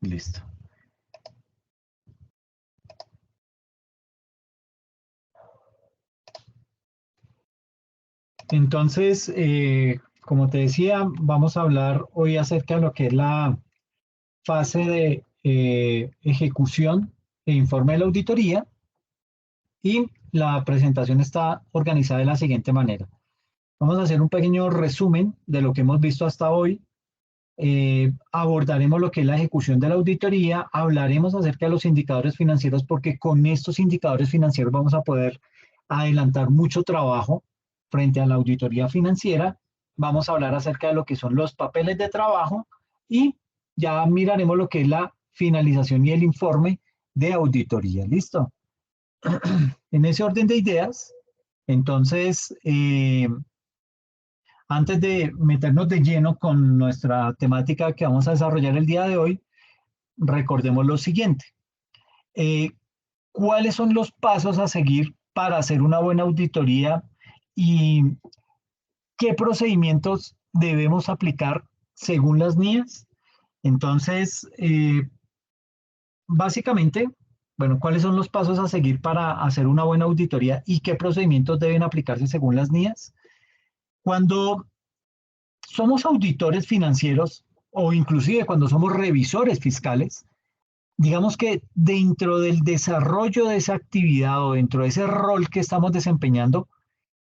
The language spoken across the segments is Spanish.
Listo. Entonces, como te decía, vamos a hablar hoy acerca de lo que es la fase de ejecución e informe de la auditoría, y la presentación está organizada de la siguiente manera. Vamos a hacer un pequeño resumen de lo que hemos visto hasta hoy. Abordaremos lo que es la ejecución de la auditoría, hablaremos acerca de los indicadores financieros, porque con estos indicadores financieros vamos a poder adelantar mucho trabajo frente a la auditoría financiera. Vamos a hablar acerca de lo que son los papeles de trabajo y ya miraremos lo que es la finalización y el informe de auditoría. ¿Listo? En ese orden de ideas, entonces, antes de meternos de lleno con nuestra temática que vamos a desarrollar el día de hoy, recordemos lo siguiente. Eh, ¿Cuáles son los pasos a seguir para hacer una buena auditoría y qué procedimientos debemos aplicar según las NIAs? Entonces, básicamente, bueno, ¿cuáles son los pasos a seguir para hacer una buena auditoría y qué procedimientos deben aplicarse según las NIAs? Cuando somos auditores financieros o inclusive cuando somos revisores fiscales, digamos que dentro del desarrollo de esa actividad o dentro de ese rol que estamos desempeñando,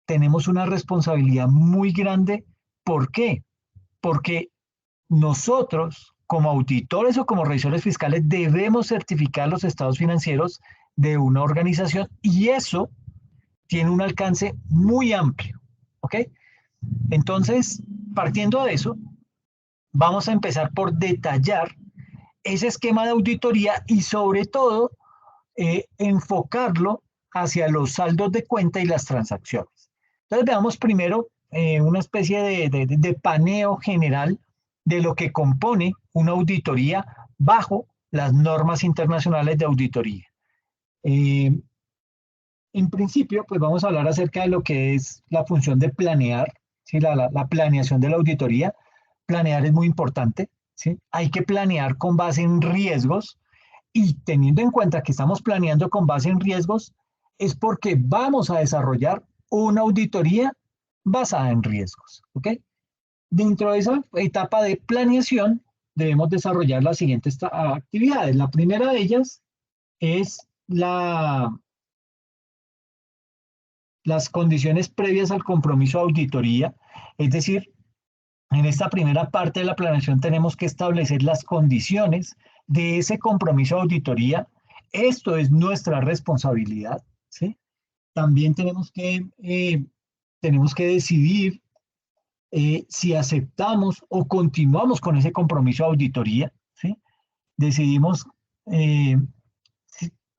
tenemos una responsabilidad muy grande. ¿Por qué? Porque nosotros, como auditores o como revisores fiscales, debemos certificar los estados financieros de una organización, y eso tiene un alcance muy amplio. ¿Ok? Entonces, partiendo de eso, vamos a empezar por detallar ese esquema de auditoría y sobre todo enfocarlo hacia los saldos de cuenta y las transacciones. Entonces veamos primero una especie de paneo general de lo que compone una auditoría bajo las normas internacionales de auditoría. Eh, en principio, pues vamos a hablar acerca de lo que es la función de planear, ¿sí? La planeación de la auditoría. Planear es muy importante, ¿sí? Hay que planear con base en riesgos, y teniendo en cuenta que estamos planeando con base en riesgos, es porque vamos a desarrollar una auditoría basada en riesgos, ¿ok? Dentro de esa etapa de planeación, debemos desarrollar las siguientes actividades. La primera de ellas es las condiciones previas al compromiso de auditoría, es decir, en esta primera parte de la planeación tenemos que establecer las condiciones de ese compromiso de auditoría. Esto es nuestra responsabilidad, ¿sí? También tenemos que decidir si aceptamos o continuamos con ese compromiso de auditoría, ¿sí? Decidimos, eh,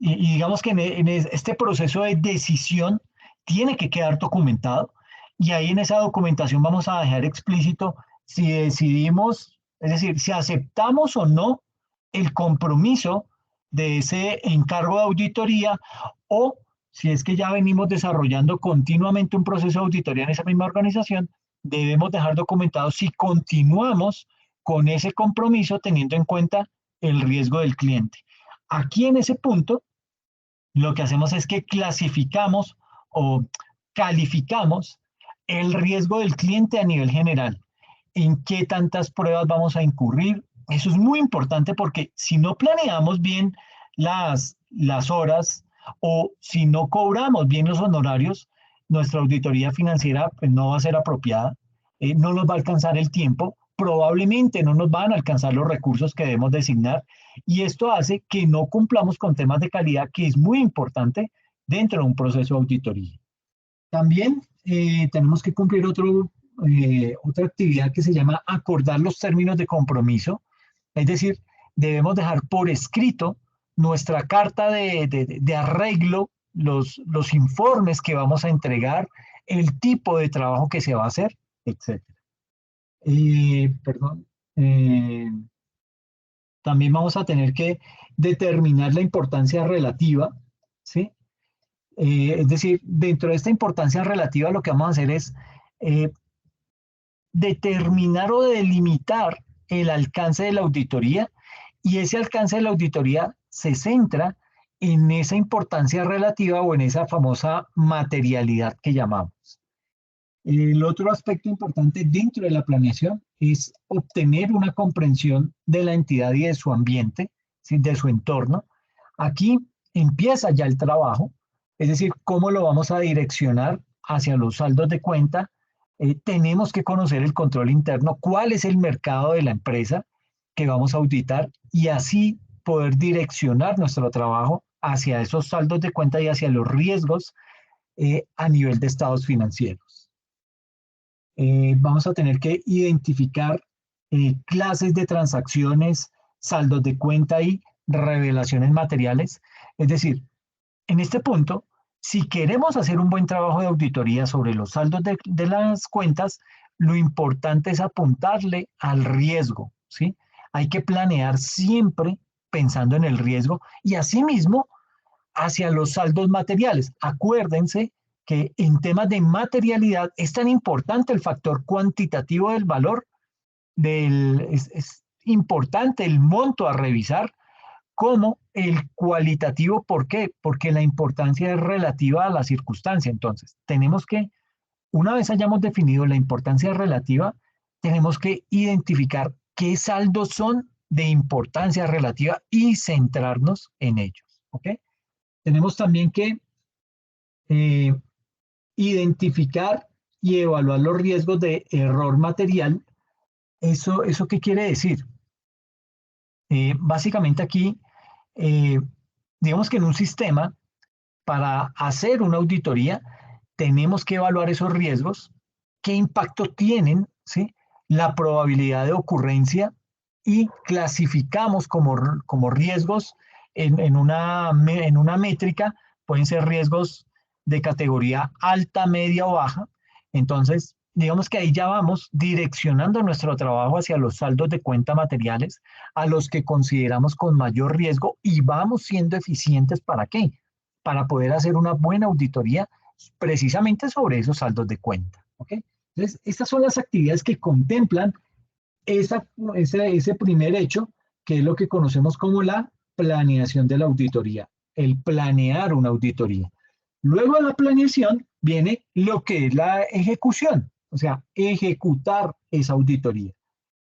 y digamos que en este proceso de decisión tiene que quedar documentado, y ahí en esa documentación vamos a dejar explícito si decidimos, es decir, si aceptamos o no el compromiso de ese encargo de auditoría, o si es que ya venimos desarrollando continuamente un proceso de auditoría en esa misma organización, debemos dejar documentado si continuamos con ese compromiso teniendo en cuenta el riesgo del cliente. Aquí en ese punto, lo que hacemos es que clasificamos o calificamos el riesgo del cliente a nivel general. ¿En qué tantas pruebas vamos a incurrir? Eso es muy importante, porque si no planeamos bien las horas o si no cobramos bien los honorarios, nuestra auditoría financiera pues, no va a ser apropiada, no nos va a alcanzar el tiempo, probablemente no nos van a alcanzar los recursos que debemos designar, y esto hace que no cumplamos con temas de calidad, que es muy importante dentro de un proceso de auditoría. También tenemos que cumplir otra actividad que se llama acordar los términos de compromiso, es decir, debemos dejar por escrito nuestra carta de arreglo, los informes que vamos a entregar, el tipo de trabajo que se va a hacer, etc. Perdón. También vamos a tener que determinar la importancia relativa, ¿sí? Es decir, dentro de esta importancia relativa lo que vamos a hacer es eh, determinar o delimitar el alcance de la auditoría Y ese alcance de la auditoría se centra en esa importancia relativa o en esa famosa materialidad que llamamos. El otro aspecto importante dentro de la planeación es obtener una comprensión de la entidad y de su ambiente, ¿sí? De su entorno. Aquí empieza ya el trabajo, es decir, cómo lo vamos a direccionar hacia los saldos de cuenta. Tenemos que conocer el control interno, cuál es el mercado de la empresa que vamos a auditar y así poder direccionar nuestro trabajo hacia esos saldos de cuenta y hacia los riesgos a nivel de estados financieros. Vamos a tener que identificar clases de transacciones, saldos de cuenta y revelaciones materiales. Es decir, en este punto, si queremos hacer un buen trabajo de auditoría sobre los saldos de las cuentas, lo importante es apuntarle al riesgo, ¿sí? Hay que planear siempre pensando en el riesgo y asimismo hacia los saldos materiales. Acuérdense que en temas de materialidad es tan importante el factor cuantitativo del valor, es importante el monto a revisar, como el cualitativo. ¿Por qué? Porque la importancia es relativa a la circunstancia. Entonces, tenemos que, una vez hayamos definido la importancia relativa, tenemos que identificar qué saldos son de importancia relativa y centrarnos en ellos. ¿Ok? Tenemos también que eh, identificar y evaluar los riesgos de error material. ¿Eso qué quiere decir? Básicamente aquí, eh, digamos que en un sistema, para hacer una auditoría, tenemos que evaluar esos riesgos, qué impacto tienen, ¿sí? La probabilidad de ocurrencia y clasificamos como riesgos en una métrica, pueden ser riesgos de categoría alta, media o baja. Entonces, digamos que ahí ya vamos direccionando nuestro trabajo hacia los saldos de cuenta materiales, a los que consideramos con mayor riesgo y vamos siendo eficientes. ¿Para qué? Para poder hacer una buena auditoría precisamente sobre esos saldos de cuenta. ¿Ok? Entonces, estas son las actividades que contemplan ese primer hecho, que es lo que conocemos como la planeación de la auditoría, el planear una auditoría. Luego de la planeación viene lo que es la ejecución, o sea, ejecutar esa auditoría.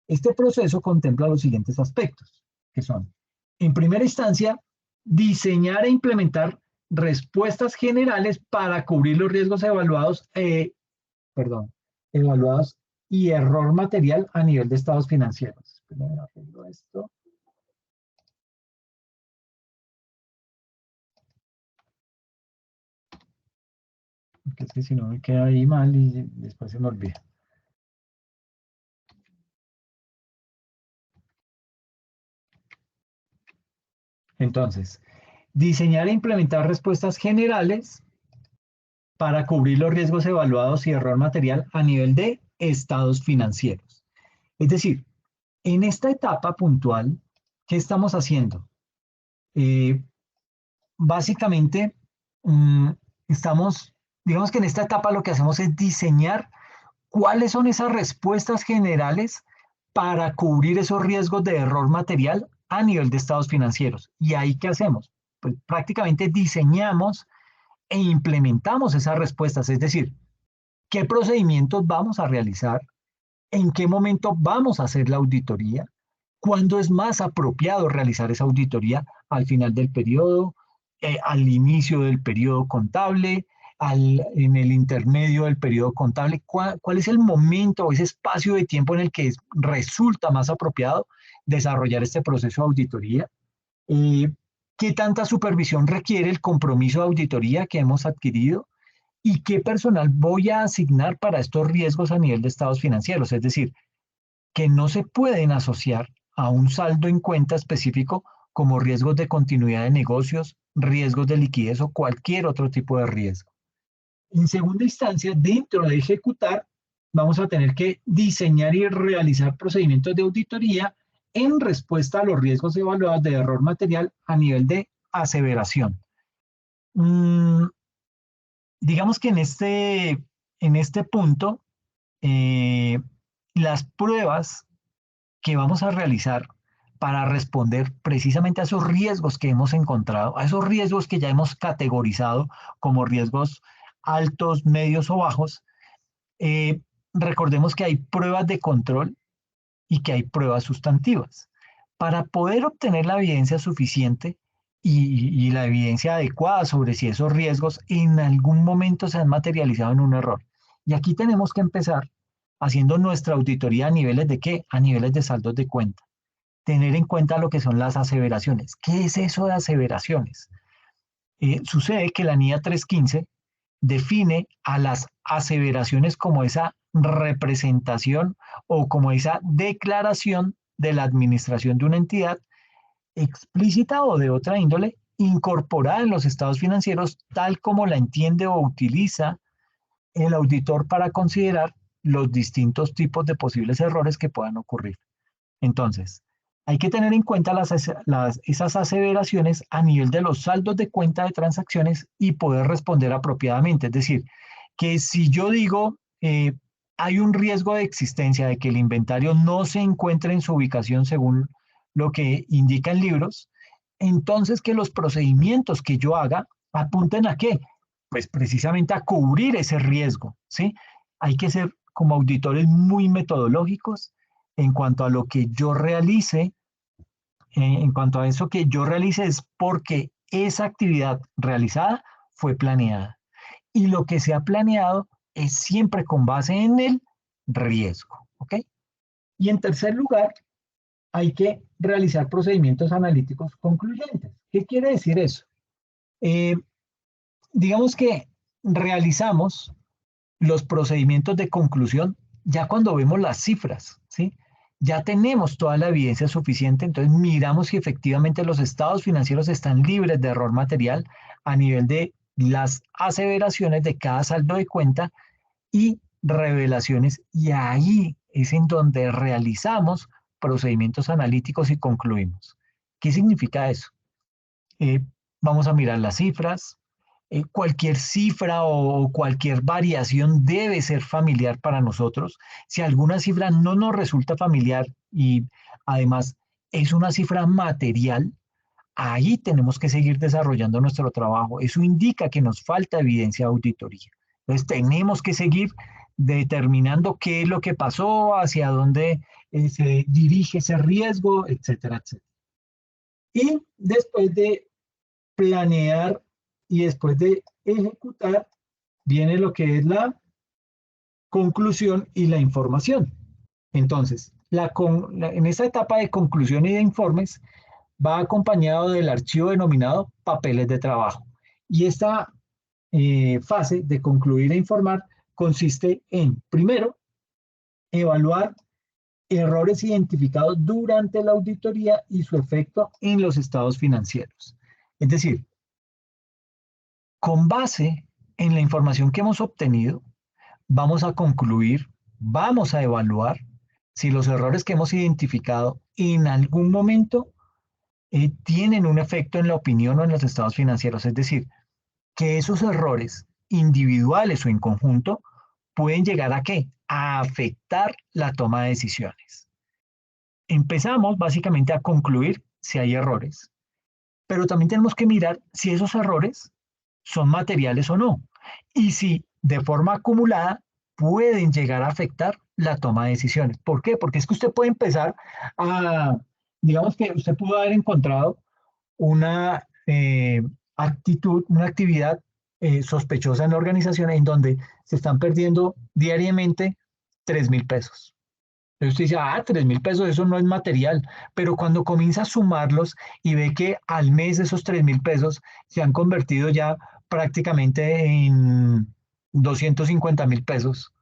Este proceso contempla los siguientes aspectos, que son, en primera instancia, diseñar e implementar respuestas generales para cubrir los riesgos evaluados y error material a nivel de estados financieros. Primero arreglo esto. Porque es que si no me queda ahí mal y después se me olvida. Entonces, diseñar e implementar respuestas generales para cubrir los riesgos evaluados y error material a nivel de estados financieros. Es decir, en esta etapa puntual, ¿qué estamos haciendo? Eh, Básicamente, digamos que en esta etapa lo que hacemos es diseñar cuáles son esas respuestas generales para cubrir esos riesgos de error material a nivel de estados financieros. ¿Y ahí qué hacemos? Pues prácticamente diseñamos e implementamos esas respuestas, es decir, qué procedimientos vamos a realizar, en qué momento vamos a hacer la auditoría, cuándo es más apropiado realizar esa auditoría, al final del periodo, al inicio del periodo contable, en el intermedio del periodo contable, cuál es el momento o ese espacio de tiempo en el que resulta más apropiado desarrollar este proceso de auditoría. eh, ¿Qué tanta supervisión requiere el compromiso de auditoría que hemos adquirido? ¿Y qué personal voy a asignar para estos riesgos a nivel de estados financieros? Es decir, que no se pueden asociar a un saldo en cuenta específico como riesgos de continuidad de negocios, riesgos de liquidez o cualquier otro tipo de riesgo. En segunda instancia, dentro de ejecutar, vamos a tener que diseñar y realizar procedimientos de auditoría en respuesta a los riesgos evaluados de error material a nivel de aseveración. Mm, digamos que en este punto, eh, las pruebas que vamos a realizar para responder precisamente a esos riesgos que hemos encontrado, a esos riesgos que ya hemos categorizado como riesgos altos, medios o bajos. eh, Recordemos que hay pruebas de control y que hay pruebas sustantivas. Para poder obtener la evidencia suficiente y la evidencia adecuada sobre si esos riesgos en algún momento se han materializado en un error. Y aquí tenemos que empezar haciendo nuestra auditoría a niveles de qué? A niveles de saldos de cuenta. Tener en cuenta lo que son las aseveraciones. ¿Qué es eso de aseveraciones? Sucede que la NIA 315 define a las aseveraciones como esa representación o como esa declaración de la administración de una entidad explícita o de otra índole incorporada en los estados financieros tal como la entiende o utiliza el auditor para considerar los distintos tipos de posibles errores que puedan ocurrir. Entonces, hay que tener en cuenta esas aseveraciones a nivel de los saldos de cuenta de transacciones y poder responder apropiadamente. Es decir, que si yo digo, hay un riesgo de existencia de que el inventario no se encuentre en su ubicación según lo que indican libros, entonces que los procedimientos que yo haga apunten a qué? Pues precisamente a cubrir ese riesgo, ¿sí? Hay que ser como auditores muy metodológicos en cuanto a lo que yo realice, en cuanto a eso que yo realice es porque esa actividad realizada fue planeada. Y lo que se ha planeado es siempre con base en el riesgo, ¿ok? Y en tercer lugar, hay que realizar procedimientos analíticos concluyentes. ¿Qué quiere decir eso? Eh, digamos que realizamos los procedimientos de conclusión ya cuando vemos las cifras, ¿sí? Ya tenemos toda la evidencia suficiente, entonces miramos si efectivamente los estados financieros están libres de error material a nivel de las aseveraciones de cada saldo de cuenta y revelaciones, y ahí es en donde realizamos procedimientos analíticos y concluimos. ¿Qué significa eso? eh, Vamos a mirar las cifras. Cualquier cifra o cualquier variación debe ser familiar para nosotros. Si alguna cifra no nos resulta familiar y además es una cifra material, ahí tenemos que seguir desarrollando nuestro trabajo. Eso indica que nos falta evidencia de auditoría. Entonces tenemos que seguir determinando qué es lo que pasó, hacia dónde se dirige ese riesgo, etcétera, etcétera. Y después de planear y después de ejecutar, viene lo que es la conclusión y la información. Entonces, en esta etapa de conclusión y de informes va acompañado del archivo denominado papeles de trabajo. Y esta fase de concluir e informar consiste en, primero, evaluar errores identificados durante la auditoría y su efecto en los estados financieros. Es decir, con base en la información que hemos obtenido, vamos a concluir, vamos a evaluar si los errores que hemos identificado en algún momento tienen un efecto en la opinión o en los estados financieros. Es decir, que esos errores individuales o en conjunto pueden llegar a qué? A afectar la toma de decisiones. Empezamos básicamente a concluir si hay errores, pero también tenemos que mirar si esos errores son materiales o no, y si de forma acumulada pueden llegar a afectar la toma de decisiones. ¿Por qué? Porque es que usted puede empezar a, digamos que usted pudo haber encontrado una actitud, una actividad sospechosa en la organización en donde se están perdiendo diariamente 3.000 pesos. Entonces usted dice, 3.000 pesos, eso no es material, pero cuando comienza a sumarlos y ve que al mes esos 3.000 pesos se han convertido ya prácticamente en 250.000 pesos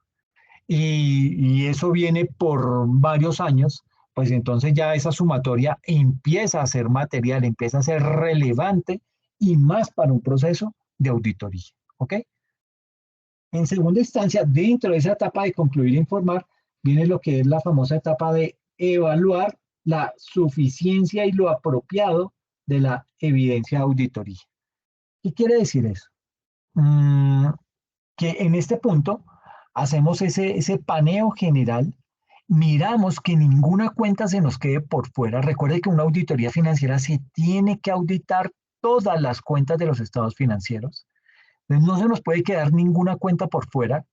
y eso viene por varios años, pues entonces ya esa sumatoria empieza a ser material, empieza a ser relevante y más para un proceso de auditoría. ¿Ok? En segunda instancia, dentro de esa etapa de concluir e informar, viene lo que es la famosa etapa de evaluar la suficiencia y lo apropiado de la evidencia de auditoría. ¿Qué quiere decir eso? Que en este punto hacemos ese paneo general miramos que ninguna cuenta se nos quede por fuera. Recuerde que una auditoría financiera se tiene que auditar todas las cuentas de los estados financieros. Entonces, no se nos puede quedar ninguna cuenta por fuera.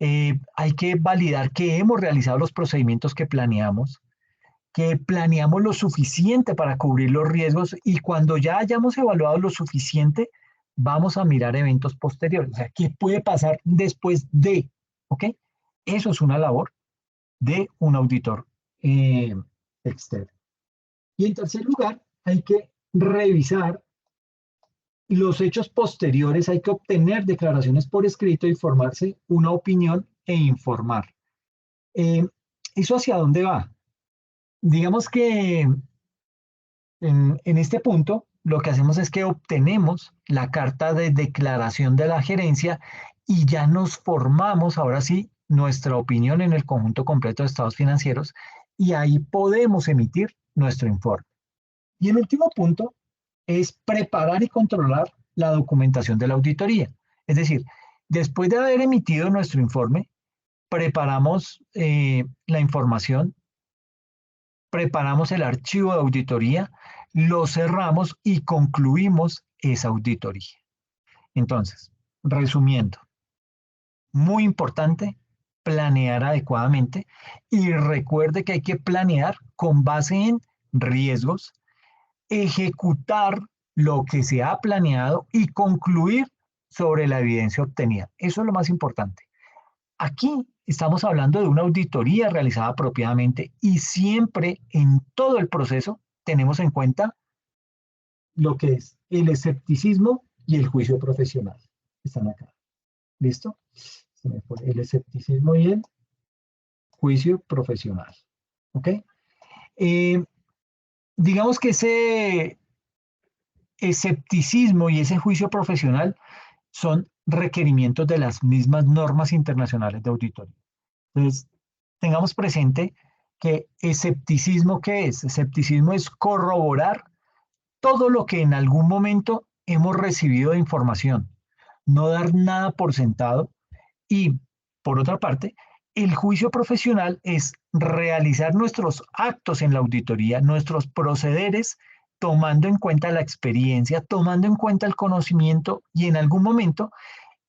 Hay que validar que hemos realizado los procedimientos que planeamos lo suficiente para cubrir los riesgos y cuando ya hayamos evaluado lo suficiente, vamos a mirar eventos posteriores. O sea, ¿qué puede pasar después de? ¿Ok? Eso es una labor de un auditor eh, externo. Y en tercer lugar, hay que revisar los hechos posteriores, hay que obtener declaraciones por escrito y formarse una opinión e informar. Eh, ¿Eso hacia dónde va? Digamos que en este punto, lo que hacemos es que obtenemos la carta de declaración de la gerencia y ya nos formamos, ahora sí, nuestra opinión en el conjunto completo de estados financieros y ahí podemos emitir nuestro informe. Y el último punto es preparar y controlar la documentación de la auditoría. Es decir, después de haber emitido nuestro informe, preparamos la información, preparamos el archivo de auditoría, lo cerramos y concluimos esa auditoría. Entonces, resumiendo, muy importante planear adecuadamente y recuerde que hay que planear con base en riesgos, ejecutar lo que se ha planeado y concluir sobre la evidencia obtenida. Eso es lo más importante. Aquí estamos hablando de una auditoría realizada apropiadamente y siempre en todo el proceso tenemos en cuenta lo que es el escepticismo y el juicio profesional. Están acá. ¿Listo? Se me fue el escepticismo y el juicio profesional. ¿Ok? Eh, digamos que ese escepticismo y ese juicio profesional son requerimientos de las mismas normas internacionales de auditoría. Entonces, tengamos presente que escepticismo, ¿qué es? Escepticismo es corroborar todo lo que en algún momento hemos recibido de información, no dar nada por sentado y, por otra parte, el juicio profesional es realizar nuestros actos en la auditoría, nuestros procederes, tomando en cuenta la experiencia, tomando en cuenta el conocimiento y en algún momento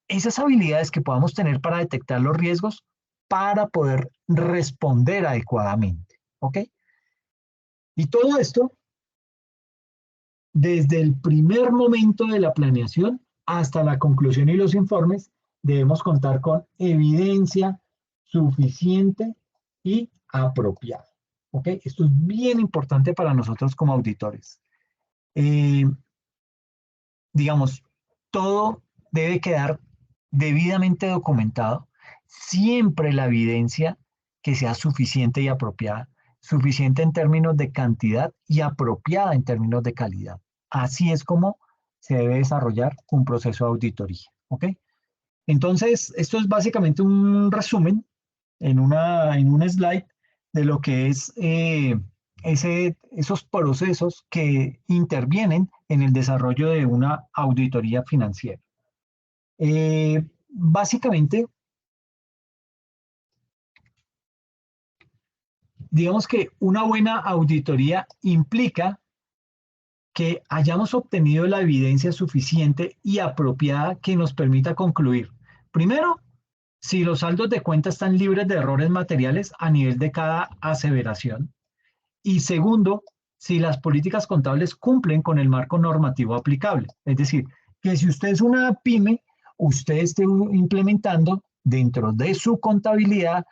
esas habilidades que podamos tener para detectar los riesgos para poder responder adecuadamente. ¿Ok? Y todo esto desde el primer momento de la planeación hasta la conclusión y los informes, debemos contar con evidencia suficiente y apropiada. ¿Ok? Esto es bien importante para nosotros como auditores. Eh, digamos, todo debe quedar debidamente documentado, siempre la evidencia que sea suficiente y apropiada, suficiente en términos de cantidad y apropiada en términos de calidad. Así es como se debe desarrollar un proceso de auditoría. ¿Ok? Entonces, esto es básicamente un resumen en un slide de lo que es esos procesos que intervienen en el desarrollo de una auditoría financiera. Básicamente, digamos que una buena auditoría implica que hayamos obtenido la evidencia suficiente y apropiada que nos permita concluir. Primero, si los saldos de cuenta están libres de errores materiales a nivel de cada aseveración. Y segundo, si las políticas contables cumplen con el marco normativo aplicable. Es decir, que si usted es una pyme, usted esté implementando dentro de su contabilidad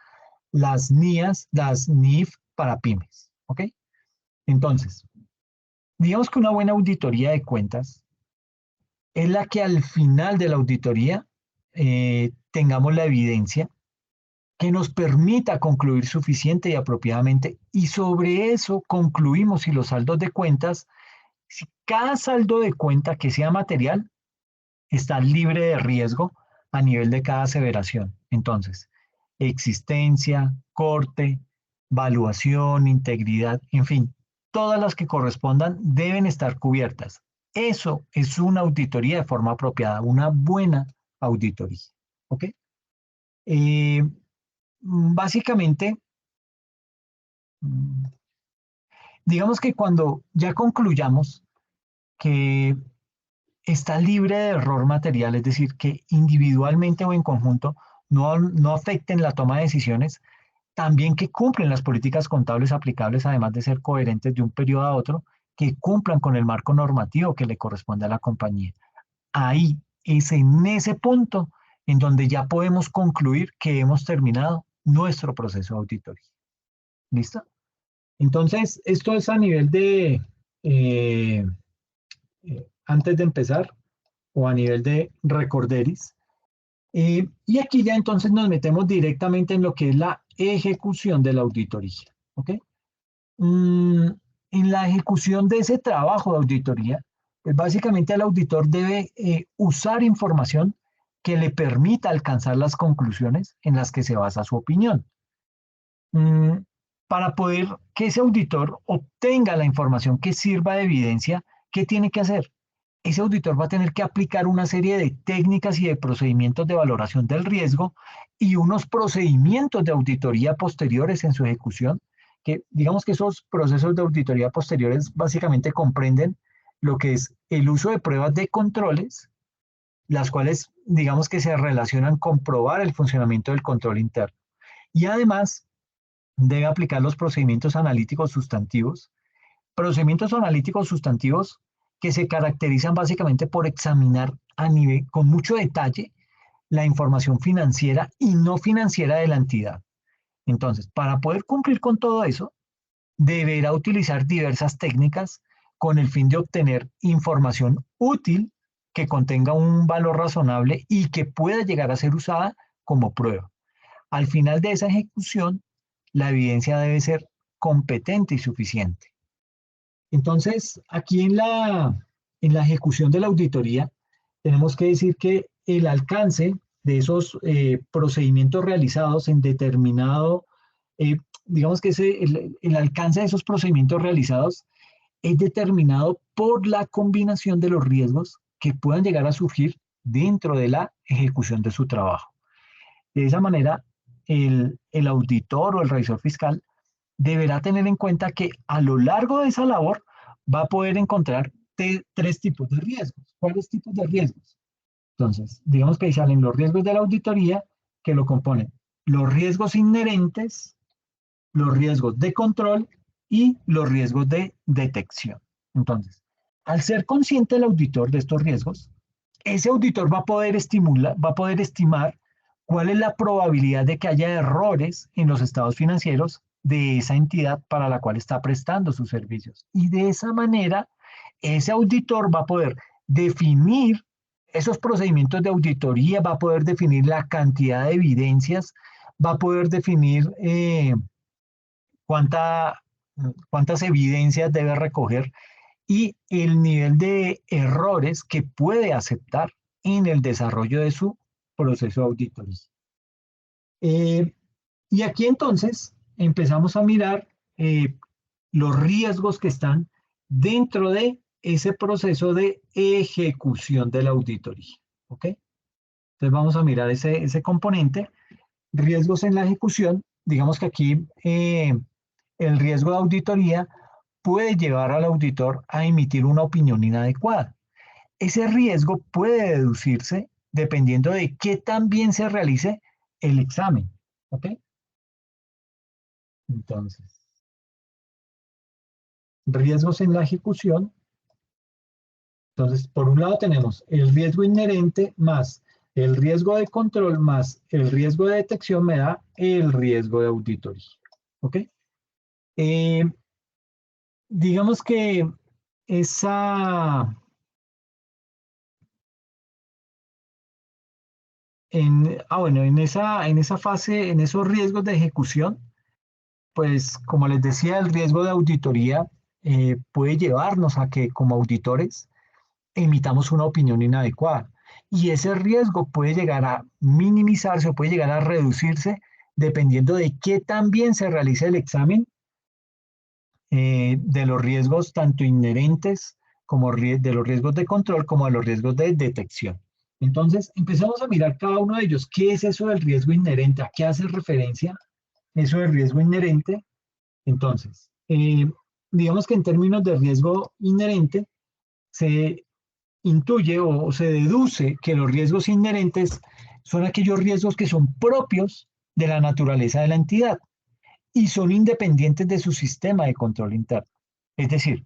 las NIAs, las NIF para pymes. ¿Ok? Entonces, digamos que una buena auditoría de cuentas es la que al final de la auditoría tengamos la evidencia que nos permita concluir suficiente y apropiadamente y sobre eso concluimos si los saldos de cuentas, si cada saldo de cuenta que sea material está libre de riesgo a nivel de cada aseveración. Entonces, existencia, corte, valuación, integridad, en fin, todas las que correspondan deben estar cubiertas. Eso es una auditoría de forma apropiada, una buena auditoría. ¿Ok? Eh, básicamente, Mm, Digamos que cuando ya concluyamos que está libre de error material, es decir, que individualmente o en conjunto no afecten la toma de decisiones, también que cumplen las políticas contables aplicables, además de ser coherentes de un periodo a otro, que cumplan con el marco normativo que le corresponde a la compañía. Ahí es en ese punto en donde ya podemos concluir que hemos terminado nuestro proceso de auditoría. ¿Listo? Entonces, esto es a nivel de, eh, antes de empezar, o a nivel de recorderis. Y aquí ya entonces nos metemos directamente en lo que es la ejecución de la auditoría. ¿Ok? Mm, en la ejecución de ese trabajo de auditoría, pues básicamente el auditor debe usar información que le permita alcanzar las conclusiones en las que se basa su opinión. Mm, para poder que ese auditor obtenga la información que sirva de evidencia, ¿qué tiene que hacer? Ese auditor va a tener que aplicar una serie de técnicas y de procedimientos de valoración del riesgo y unos procedimientos de auditoría posteriores en su ejecución, que digamos que esos procesos de auditoría posteriores básicamente comprenden lo que es el uso de pruebas de controles, las cuales digamos que se relacionan con probar el funcionamiento del control interno. Y además debe aplicar los procedimientos analíticos sustantivos. Procedimientos analíticos sustantivos que se caracterizan básicamente por examinar a nivel, con mucho detalle la información financiera y no financiera de la entidad. Entonces, para poder cumplir con todo eso, deberá utilizar diversas técnicas con el fin de obtener información útil que contenga un valor razonable y que pueda llegar a ser usada como prueba. Al final de esa ejecución, la evidencia debe ser competente y suficiente. Entonces, aquí en la ejecución de la auditoría, tenemos que decir que el alcance de esos procedimientos realizados en determinado, eh, digamos que el alcance de esos procedimientos realizados es determinado por la combinación de los riesgos que puedan llegar a surgir dentro de la ejecución de su trabajo. De esa manera, el auditor o el revisor fiscal deberá tener en cuenta que a lo largo de esa labor va a poder encontrar tres tipos de riesgos. ¿Cuáles tipos de riesgos? Entonces, digamos que ahí salen los riesgos de la auditoría, que lo componen los riesgos inherentes, los riesgos de control y los riesgos de detección. Entonces, al ser consciente el auditor de estos riesgos, ese auditor va a poder estimar cuál es la probabilidad de que haya errores en los estados financieros de esa entidad para la cual está prestando sus servicios. Y de esa manera, ese auditor va a poder definir esos procedimientos de auditoría, va a poder definir la cantidad de evidencias, va a poder definir cuánta, cuántas evidencias debe recoger y el nivel de errores que puede aceptar en el desarrollo de su proceso de auditoría. Eh, y aquí entonces empezamos a mirar los riesgos que están dentro de ese proceso de ejecución de la auditoría. ¿Ok? Entonces vamos a mirar ese componente, riesgos en la ejecución. Digamos que aquí el riesgo de auditoría puede llevar al auditor a emitir una opinión inadecuada. Ese riesgo puede deducirse dependiendo de qué tan bien se realice el examen. ¿Ok? Entonces, riesgos en la ejecución. Entonces, por un lado tenemos el riesgo inherente más el riesgo de control más el riesgo de detección me da el riesgo de auditoría. ¿Ok? Eh, digamos que esa, bueno, en esa fase, en esos riesgos de ejecución, pues como les decía, el riesgo de auditoría puede llevarnos a que como auditores emitamos una opinión inadecuada. Y ese riesgo puede llegar a minimizarse o puede llegar a reducirse dependiendo de qué tan bien se realice el examen de los riesgos tanto inherentes como de los riesgos de control como de los riesgos de detección. Entonces, empezamos a mirar cada uno de ellos. ¿Qué es eso del riesgo inherente? ¿A qué hace referencia eso del riesgo inherente? Entonces, digamos que en términos de riesgo inherente, se intuye o se deduce que los riesgos inherentes son aquellos riesgos que son propios de la naturaleza de la entidad y son independientes de su sistema de control interno. Es decir,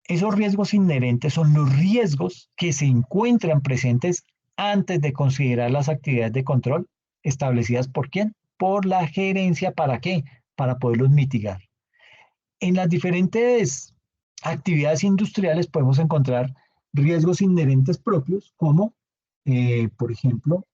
esos riesgos inherentes son los riesgos que se encuentran presentes antes de considerar las actividades de control establecidas por quién, por la gerencia. ¿Para qué? Para poderlos mitigar. En las diferentes actividades industriales podemos encontrar riesgos inherentes propios, como, por ejemplo,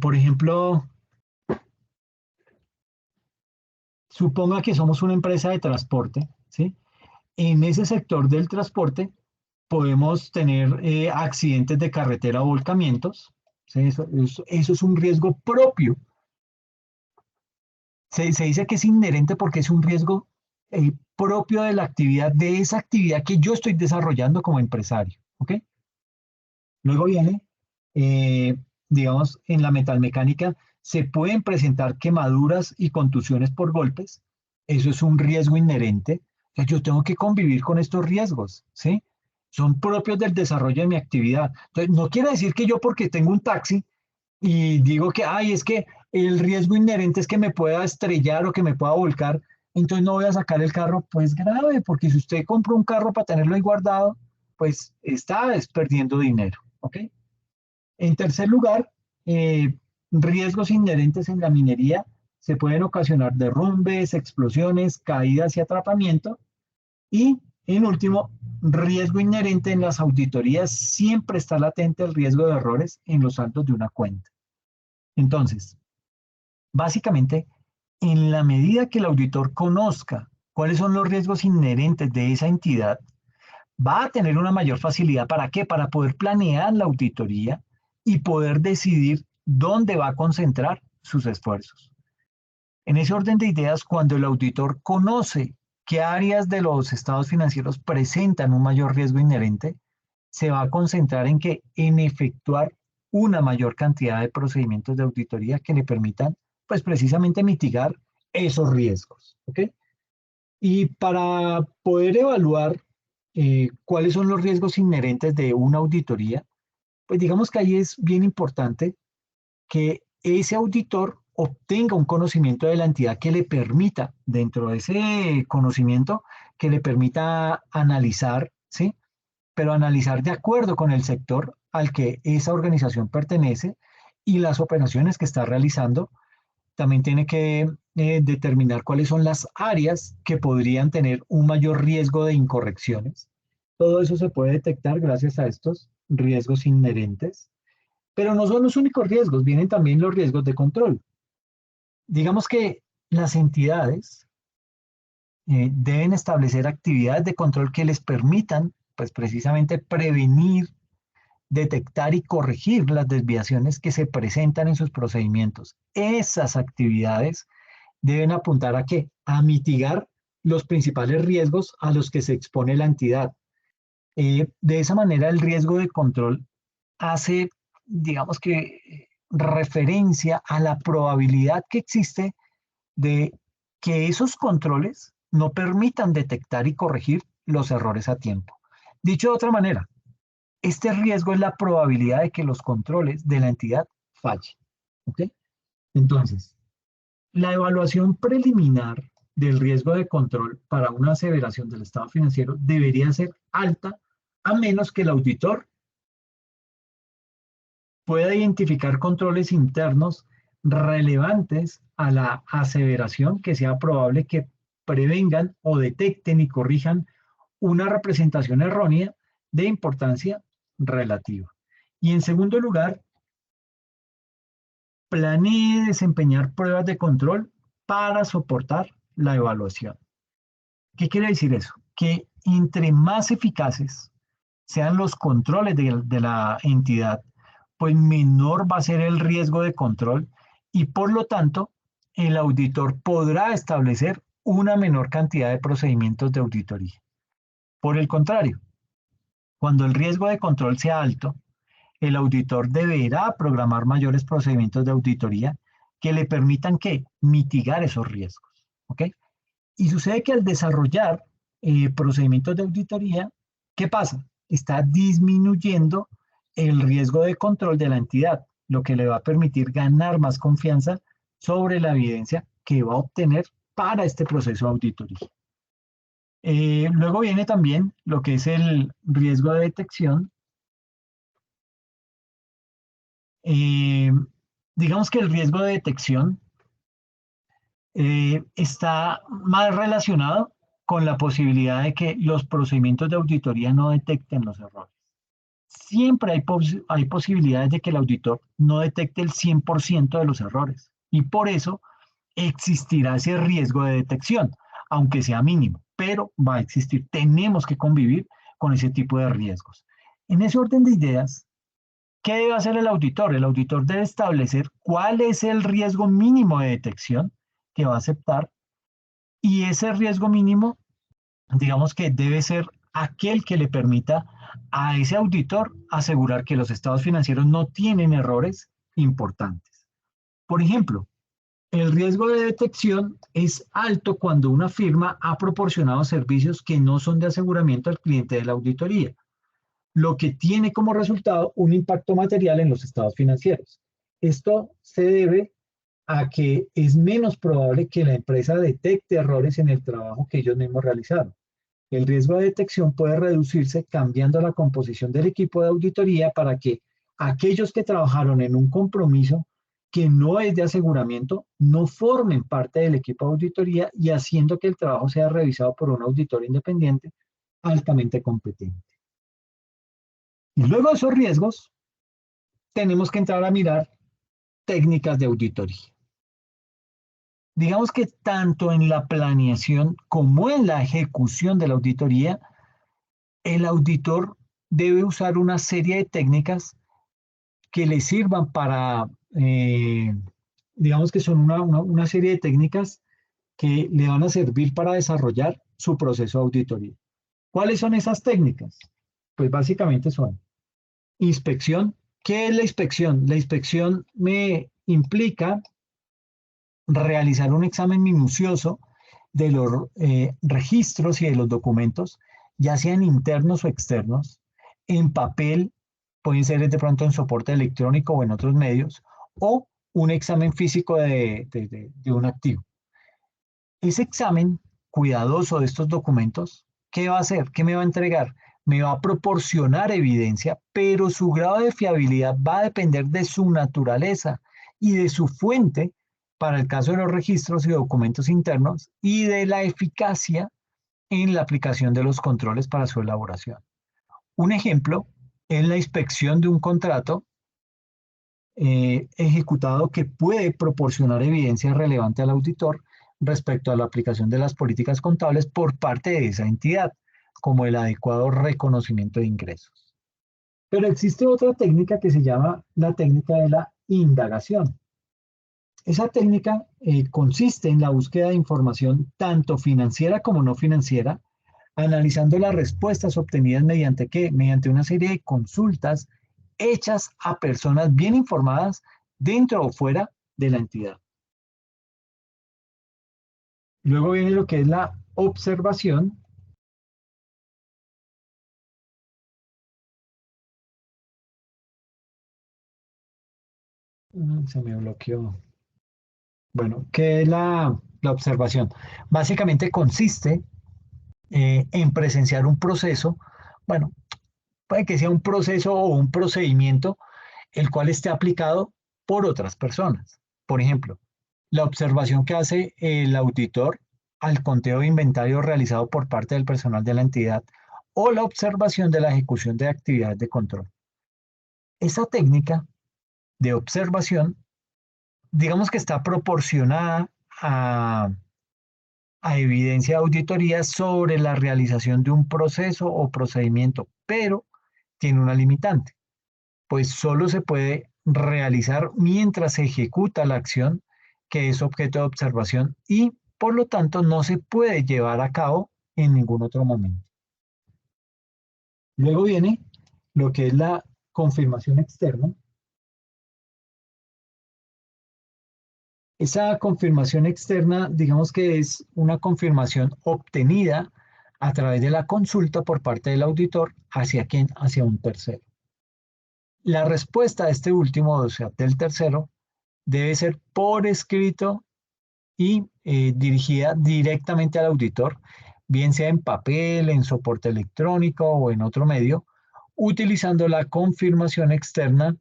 por ejemplo, suponga que somos una empresa de transporte, ¿sí? En ese sector del transporte podemos tener accidentes de carretera o volcamientos, ¿sí? Eso es un riesgo propio. Se dice que es inherente porque es un riesgo propio de la actividad, de esa actividad que yo estoy desarrollando como empresario, ¿ok? Luego viene, eh, digamos, en la metalmecánica se pueden presentar quemaduras y contusiones por golpes. Eso es un riesgo inherente. O sea, yo tengo que convivir con estos riesgos, ¿sí? Son propios del desarrollo de mi actividad. Entonces, no quiere decir que yo porque tengo un taxi y digo que, ay, es que el riesgo inherente es que me pueda estrellar o que me pueda volcar, entonces no voy a sacar el carro, pues grave, porque si usted compra un carro para tenerlo ahí guardado, pues está perdiendo dinero, ¿ok? En tercer lugar, eh, riesgos inherentes en la minería se pueden ocasionar derrumbes, explosiones, caídas y atrapamiento. Y en último, riesgo inherente en las auditorías, siempre está latente el riesgo de errores en los saldos de una cuenta. Entonces, básicamente, en la medida que el auditor conozca cuáles son los riesgos inherentes de esa entidad, va a tener una mayor facilidad. ¿Para qué? Para poder planear la auditoría y poder decidir dónde va a concentrar sus esfuerzos. En ese orden de ideas, cuando el auditor conoce qué áreas de los estados financieros presentan un mayor riesgo inherente, se va a concentrar en que en efectuar una mayor cantidad de procedimientos de auditoría que le permitan, pues precisamente mitigar esos riesgos. ¿Ok? Y para poder evaluar cuáles son los riesgos inherentes de una auditoría, pues digamos que ahí es bien importante que ese auditor obtenga un conocimiento de la entidad que le permita, dentro de ese conocimiento, que le permita analizar, ¿sí? Pero analizar de acuerdo con el sector al que esa organización pertenece y las operaciones que está realizando. También tiene que determinar cuáles son las áreas que podrían tener un mayor riesgo de incorrecciones. Todo eso se puede detectar gracias a estos riesgos inherentes, pero no son los únicos riesgos, vienen también los riesgos de control. Digamos que las entidades deben establecer actividades de control que les permitan, pues precisamente prevenir, detectar y corregir las desviaciones que se presentan en sus procedimientos. Esas actividades deben apuntar a qué? A mitigar los principales riesgos a los que se expone la entidad. De esa manera, el riesgo de control hace, digamos que, referencia a la probabilidad que existe de que esos controles no permitan detectar y corregir los errores a tiempo. Dicho de otra manera, este riesgo es la probabilidad de que los controles de la entidad fallen. ¿Ok? Entonces, la evaluación preliminar del riesgo de control para una aseveración del estado financiero debería ser alta, a menos que el auditor pueda identificar controles internos relevantes a la aseveración que sea probable que prevengan o detecten y corrijan una representación errónea de importancia relativa. Y en segundo lugar, planee desempeñar pruebas de control para soportar la evaluación. ¿Qué quiere decir eso? Que entre más eficaces sean los controles de la entidad, pues menor va a ser el riesgo de control y por lo tanto el auditor podrá establecer una menor cantidad de procedimientos de auditoría. Por el contrario, cuando el riesgo de control sea alto, el auditor deberá programar mayores procedimientos de auditoría que le permitan que mitigar esos riesgos. ¿Ok? Y sucede que al desarrollar procedimientos de auditoría, ¿qué pasa? Está disminuyendo el riesgo de control de la entidad, lo que le va a permitir ganar más confianza sobre la evidencia que va a obtener para este proceso de auditoría. Luego viene también lo que es el riesgo de detección. Eh, digamos que el riesgo de detección está más relacionado con la posibilidad de que los procedimientos de auditoría no detecten los errores. Siempre hay posibilidades de que el auditor no detecte el 100% de los errores y por eso existirá ese riesgo de detección, aunque sea mínimo, pero va a existir. Tenemos que convivir con ese tipo de riesgos. En ese orden de ideas, ¿qué debe hacer el auditor? El auditor debe establecer cuál es el riesgo mínimo de detección que va a aceptar y ese riesgo mínimo, digamos que debe ser aquel que le permita a ese auditor asegurar que los estados financieros no tienen errores importantes. Por ejemplo, el riesgo de detección es alto cuando una firma ha proporcionado servicios que no son de aseguramiento al cliente de la auditoría, lo que tiene como resultado un impacto material en los estados financieros. Esto se debe a que es menos probable que la empresa detecte errores en el trabajo que ellos mismos realizaron. El riesgo de detección puede reducirse cambiando la composición del equipo de auditoría para que aquellos que trabajaron en un compromiso que no es de aseguramiento no formen parte del equipo de auditoría y haciendo que el trabajo sea revisado por un auditor independiente altamente competente. Y luego de esos riesgos, tenemos que entrar a mirar técnicas de auditoría. Digamos que tanto en la planeación como en la ejecución de la auditoría, el auditor debe usar una serie de técnicas que le sirvan para, digamos que son una serie de técnicas que le van a servir para desarrollar su proceso de auditoría. ¿Cuáles son esas técnicas? Pues básicamente son inspección. ¿Qué es la inspección? La inspección me implica realizar un examen minucioso de los registros y de los documentos, ya sean internos o externos, en papel, pueden ser de pronto en soporte electrónico o en otros medios, o un examen físico de un activo. Ese examen cuidadoso de estos documentos, ¿qué va a hacer? ¿Qué me va a entregar? Me va a proporcionar evidencia, pero su grado de fiabilidad va a depender de su naturaleza y de su fuente para el caso de los registros y documentos internos y de la eficacia en la aplicación de los controles para su elaboración. Un ejemplo es la inspección de un contrato ejecutado que puede proporcionar evidencia relevante al auditor respecto a la aplicación de las políticas contables por parte de esa entidad, como el adecuado reconocimiento de ingresos. Pero existe otra técnica que se llama la técnica de la indagación. Esa técnica consiste en la búsqueda de información tanto financiera como no financiera, analizando las respuestas obtenidas mediante qué, mediante una serie de consultas hechas a personas bien informadas dentro o fuera de la entidad. Luego viene lo que es la observación. Se me bloqueó. Bueno, ¿qué es la observación? Básicamente consiste en presenciar un proceso, bueno, puede que sea un proceso o un procedimiento el cual esté aplicado por otras personas. Por ejemplo, la observación que hace el auditor al conteo de inventario realizado por parte del personal de la entidad o la observación de la ejecución de actividades de control. Esa técnica de observación, digamos que está proporcionada a evidencia de auditoría sobre la realización de un proceso o procedimiento, pero tiene una limitante, pues solo se puede realizar mientras se ejecuta la acción que es objeto de observación y por lo tanto no se puede llevar a cabo en ningún otro momento. Luego viene lo que es la confirmación externa. Esa confirmación externa, digamos que es una confirmación obtenida a través de la consulta por parte del auditor hacia quién, hacia un tercero. La respuesta a este último, o sea, del tercero, debe ser por escrito y dirigida directamente al auditor, bien sea en papel, en soporte electrónico o en otro medio, utilizando la confirmación externa.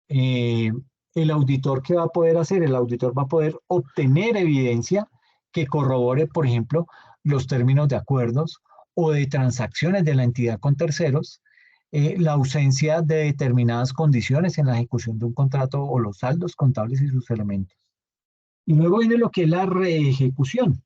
eh, el auditor, ¿qué va a poder hacer? El auditor va a poder obtener evidencia que corrobore, por ejemplo, los términos de acuerdos o de transacciones de la entidad con terceros, la ausencia de determinadas condiciones en la ejecución de un contrato o los saldos contables y sus elementos. Y luego viene lo que es la reejecución.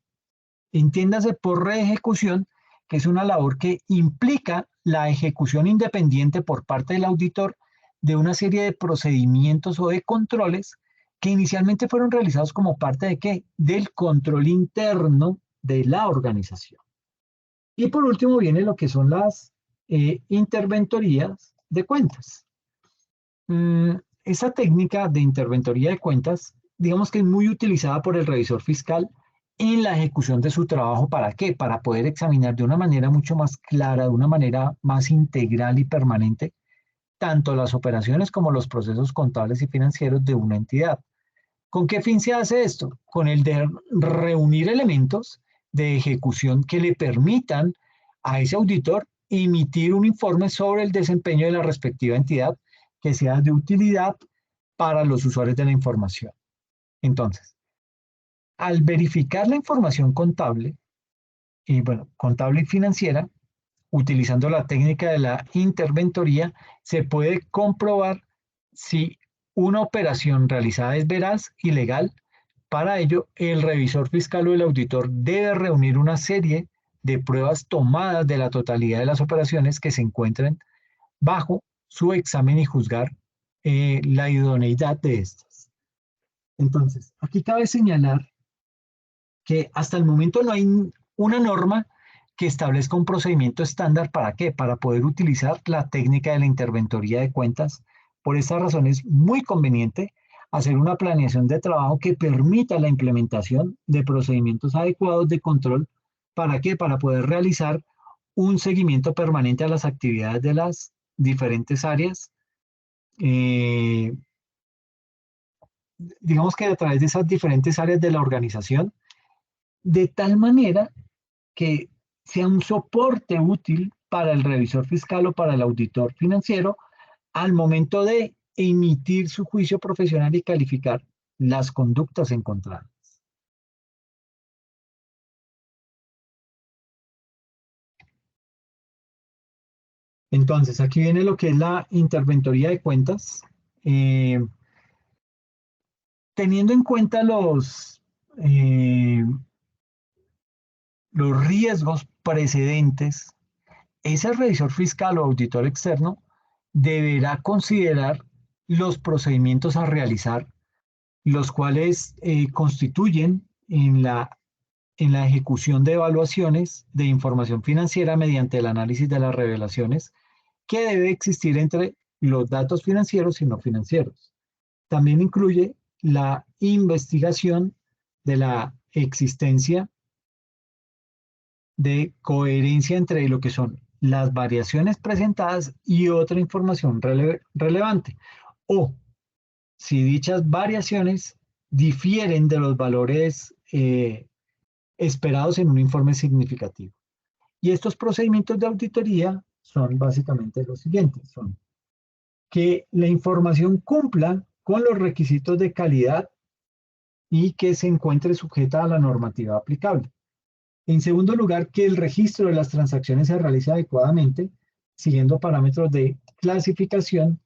Entiéndase por reejecución que es una labor que implica la ejecución independiente por parte del auditor de una serie de procedimientos o de controles que inicialmente fueron realizados como parte de qué? Del control interno de la organización. Y por último viene lo que son las interventorías de cuentas. Esa técnica de interventoría de cuentas, digamos que es muy utilizada por el revisor fiscal en la ejecución de su trabajo. ¿Para qué? Para poder examinar de una manera mucho más clara, de una manera más integral y permanente, tanto las operaciones como los procesos contables y financieros de una entidad. ¿Con qué fin se hace esto? Con el de reunir elementos de ejecución que le permitan a ese auditor emitir un informe sobre el desempeño de la respectiva entidad que sea de utilidad para los usuarios de la información. Entonces, al verificar la información contable, y bueno, contable y financiera, utilizando la técnica de la interventoría, se puede comprobar si una operación realizada es veraz y legal. Para ello, el revisor fiscal o el auditor debe reunir una serie de pruebas tomadas de la totalidad de las operaciones que se encuentren bajo su examen y juzgar la idoneidad de estas. Entonces, aquí cabe señalar que hasta el momento no hay una norma que establezca un procedimiento estándar para qué, para poder utilizar la técnica de la interventoría de cuentas. Por esta razón es muy conveniente hacer una planeación de trabajo que permita la implementación de procedimientos adecuados de control. ¿Para qué? Para poder realizar un seguimiento permanente a las actividades de las diferentes áreas. Eh, digamos que a través de esas diferentes áreas de la organización, de tal manera que sea un soporte útil para el revisor fiscal o para el auditor financiero al momento de emitir su juicio profesional y calificar las conductas encontradas. Entonces, aquí viene lo que es la interventoría de cuentas. Eh, teniendo en cuenta los riesgos precedentes, ese revisor fiscal o auditor externo deberá considerar los procedimientos a realizar, los cuales constituyen en la ejecución de evaluaciones de información financiera mediante el análisis de las revelaciones que debe existir entre los datos financieros y no financieros. También incluye la investigación de la existencia de coherencia entre lo que son las variaciones presentadas y otra información relevante. O si dichas variaciones difieren de los valores esperados en un informe significativo. Y estos procedimientos de auditoría son básicamente los siguientes. Son que la información cumpla con los requisitos de calidad y que se encuentre sujeta a la normativa aplicable. En segundo lugar, que el registro de las transacciones se realice adecuadamente, siguiendo parámetros de clasificación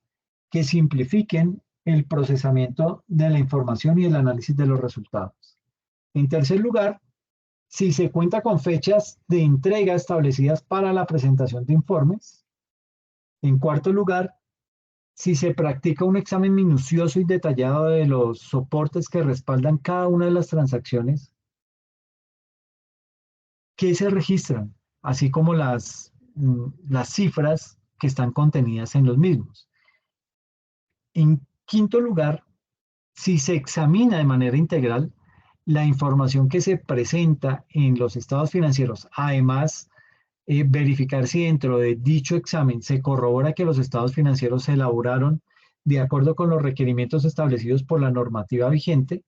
que simplifiquen el procesamiento de la información y el análisis de los resultados. En tercer lugar, si se cuenta con fechas de entrega establecidas para la presentación de informes. En cuarto lugar, si se practica un examen minucioso y detallado de los soportes que respaldan cada una de las transacciones que se registran, así como las cifras que están contenidas en los mismos. En quinto lugar, si se examina de manera integral la información que se presenta en los estados financieros, además verificar si dentro de dicho examen se corrobora que los estados financieros se elaboraron de acuerdo con los requerimientos establecidos por la normativa vigente.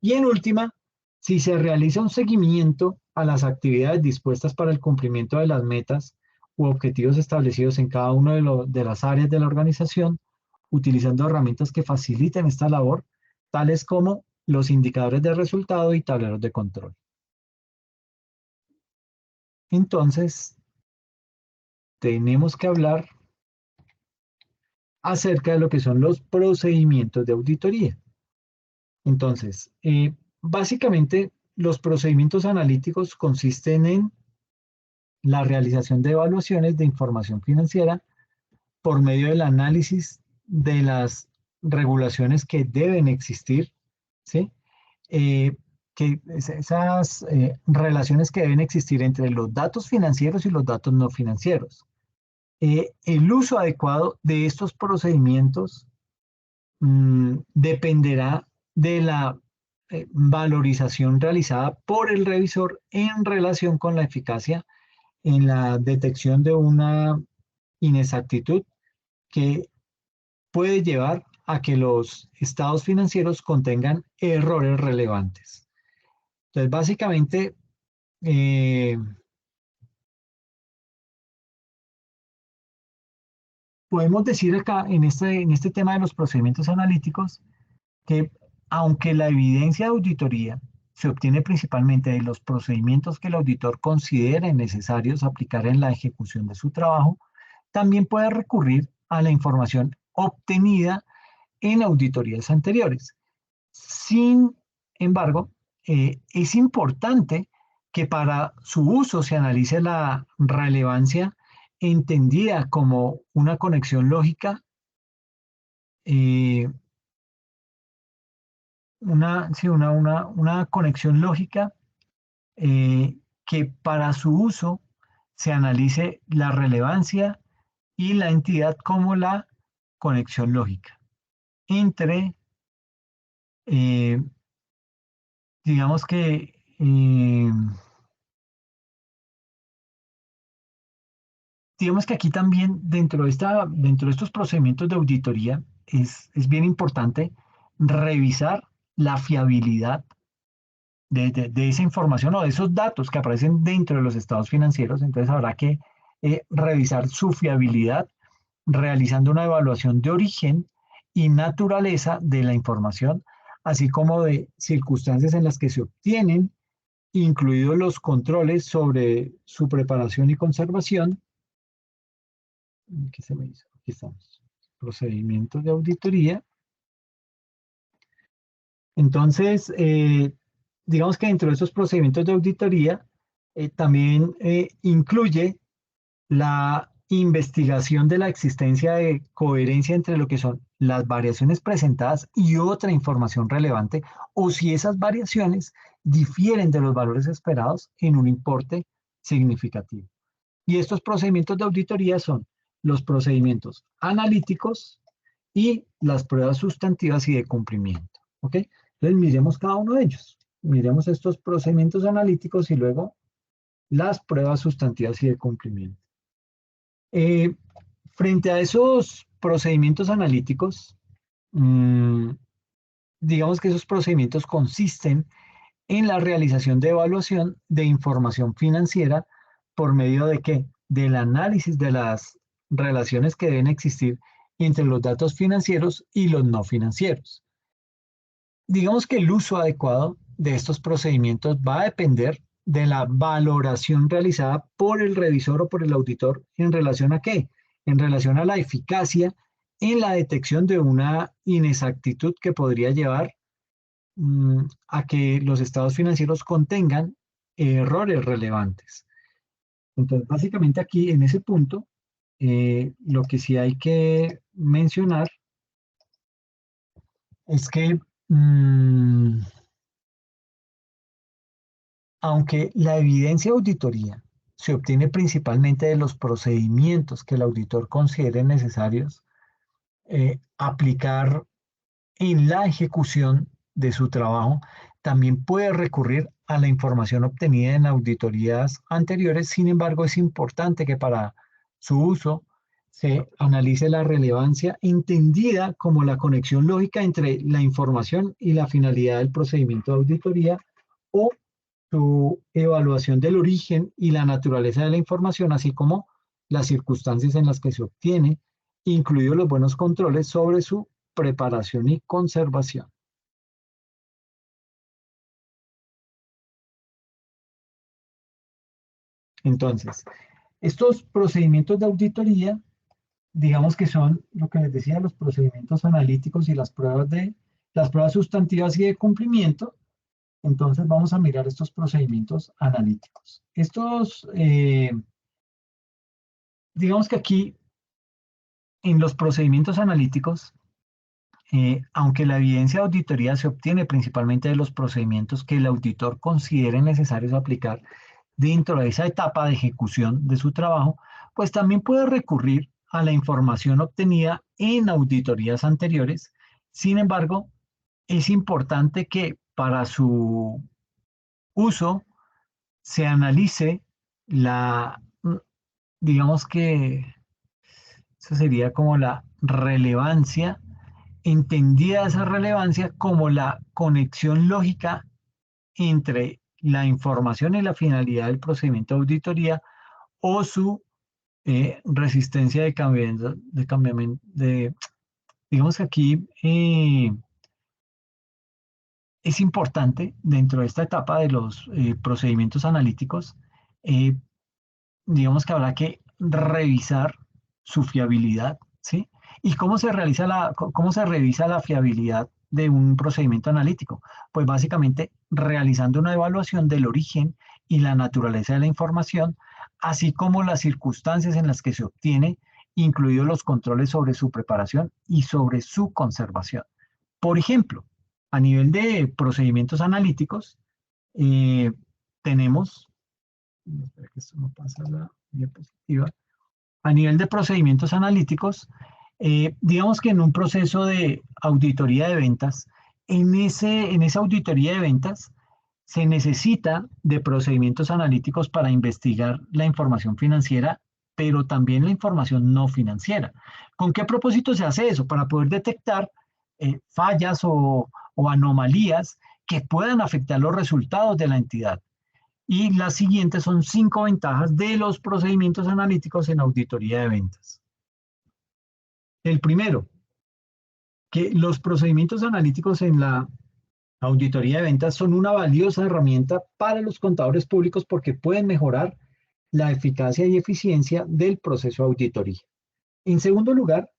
Y en última, si se realiza un seguimiento a las actividades dispuestas para el cumplimiento de las metas u objetivos establecidos en cada una de las áreas de la organización, utilizando herramientas que faciliten esta labor, tales como los indicadores de resultado y tableros de control. Entonces, tenemos que hablar acerca de lo que son los procedimientos de auditoría. Entonces, básicamente, los procedimientos analíticos consisten en la realización de evaluaciones de información financiera por medio del análisis de las regulaciones que deben existir, ¿sí? Esas relaciones que deben existir entre los datos financieros y los datos no financieros. El uso adecuado de estos procedimientos dependerá de la valorización realizada por el revisor en relación con la eficacia en la detección de una inexactitud que puede llevar a que los estados financieros contengan errores relevantes. Entonces, básicamente, eh, podemos decir acá en este tema de los procedimientos analíticos que aunque la evidencia de auditoría se obtiene principalmente de los procedimientos que el auditor considere necesarios aplicar en la ejecución de su trabajo, también puede recurrir a la información obtenida en auditorías anteriores. Sin embargo, es importante que para su uso se analice la relevancia entendida como una conexión lógica, eh, una conexión lógica que para su uso se analice la relevancia y la entidad como la conexión lógica entre, eh, digamos que, digamos que aquí también dentro de estos procedimientos de auditoría es bien importante revisar la fiabilidad de esa información o de esos datos que aparecen dentro de los estados financieros. Entonces habrá que revisar su fiabilidad realizando una evaluación de origen y naturaleza de la información, así como de circunstancias en las que se obtienen, incluidos los controles sobre su preparación y conservación. ¿Qué se me hizo? Aquí estamos. Procedimientos de auditoría. Entonces, digamos que dentro de esos procedimientos de auditoría también incluye la investigación de la existencia de coherencia entre lo que son las variaciones presentadas y otra información relevante, o si esas variaciones difieren de los valores esperados en un importe significativo. Y estos procedimientos de auditoría son los procedimientos analíticos y las pruebas sustantivas y de cumplimiento. ¿Ok? Entonces miremos cada uno de ellos. Miremos estos procedimientos analíticos y luego las pruebas sustantivas y de cumplimiento. Eh, Frente a esos procedimientos analíticos, mmm, digamos que esos procedimientos consisten en la realización de evaluación de información financiera por medio de qué? Del análisis de las relaciones que deben existir entre los datos financieros y los no financieros. Digamos que el uso adecuado de estos procedimientos va a depender de la valoración realizada por el revisor o por el auditor en relación a qué? En relación a la eficacia en la detección de una inexactitud que podría llevar a que los estados financieros contengan errores relevantes. Entonces, básicamente aquí en ese punto, lo que sí hay que mencionar es que aunque la evidencia de auditoría se obtiene principalmente de los procedimientos que el auditor considere necesarios aplicar en la ejecución de su trabajo. También puede recurrir a la información obtenida en auditorías anteriores. Sin embargo, es importante que para su uso se analice la relevancia entendida como la conexión lógica entre la información y la finalidad del procedimiento de auditoría, o su evaluación del origen y la naturaleza de la información, así como las circunstancias en las que se obtiene, incluidos los buenos controles sobre su preparación y conservación. Entonces, estos procedimientos de auditoría, digamos que son lo que les decía, los procedimientos analíticos y las pruebas sustantivas y de cumplimiento. Entonces vamos a mirar estos procedimientos analíticos. Digamos que aquí en los procedimientos analíticos, aunque la evidencia de auditoría se obtiene principalmente de los procedimientos que el auditor considere necesarios aplicar dentro de esa etapa de ejecución de su trabajo, pues también puede recurrir a la información obtenida en auditorías anteriores. Sin embargo, es importante que para su uso se analice digamos que eso sería como la relevancia, entendida esa relevancia como la conexión lógica entre la información y la finalidad del procedimiento de auditoría, o su resistencia de cambiamiento, digamos que aquí es importante dentro de esta etapa de los procedimientos analíticos, eh, digamos que habrá que revisar su fiabilidad, ¿sí? ¿Y cómo se revisa la fiabilidad de un procedimiento analítico? Pues básicamente realizando una evaluación del origen y la naturaleza de la información, así como las circunstancias en las que se obtiene, incluidos los controles sobre su preparación y sobre su conservación. Por ejemplo, a nivel de procedimientos analíticos, tenemos, espera que esto no pasa la diapositiva. A nivel de procedimientos analíticos, digamos que en un proceso de auditoría de ventas, en esa auditoría de ventas se necesita de procedimientos analíticos para investigar la información financiera, pero también la información no financiera. ¿Con qué propósito se hace eso? Para poder detectar fallas o anomalías que puedan afectar los resultados de la entidad. Y las siguientes son 5 ventajas de los procedimientos analíticos en auditoría de ventas. El primero, que los procedimientos analíticos en la auditoría de ventas son una valiosa herramienta para los contadores públicos porque pueden mejorar la eficacia y eficiencia del proceso de auditoría. En segundo lugar,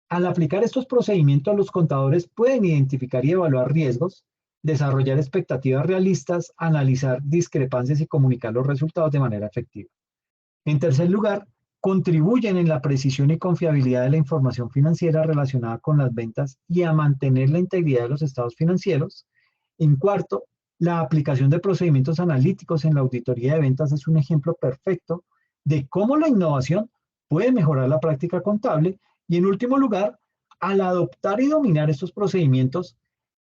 al aplicar estos procedimientos, los contadores pueden identificar y evaluar riesgos, desarrollar expectativas realistas, analizar discrepancias y comunicar los resultados de manera efectiva. En tercer lugar, contribuyen en la precisión y confiabilidad de la información financiera relacionada con las ventas y a mantener la integridad de los estados financieros. En cuarto, la aplicación de procedimientos analíticos en la auditoría de ventas es un ejemplo perfecto de cómo la innovación puede mejorar la práctica contable. Y en último lugar, al adoptar y dominar estos procedimientos,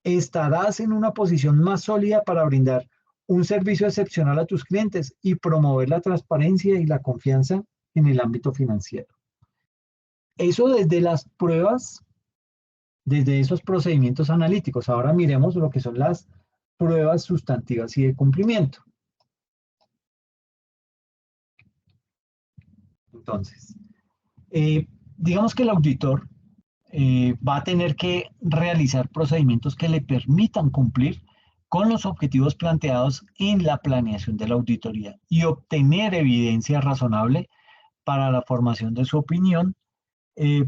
estarás en una posición más sólida para brindar un servicio excepcional a tus clientes y promover la transparencia y la confianza en el ámbito financiero. Eso desde las pruebas, desde esos procedimientos analíticos. Ahora miremos lo que son las pruebas sustantivas y de cumplimiento. Entonces, digamos que el auditor va a tener que realizar procedimientos que le permitan cumplir con los objetivos planteados en la planeación de la auditoría y obtener evidencia razonable para la formación de su opinión.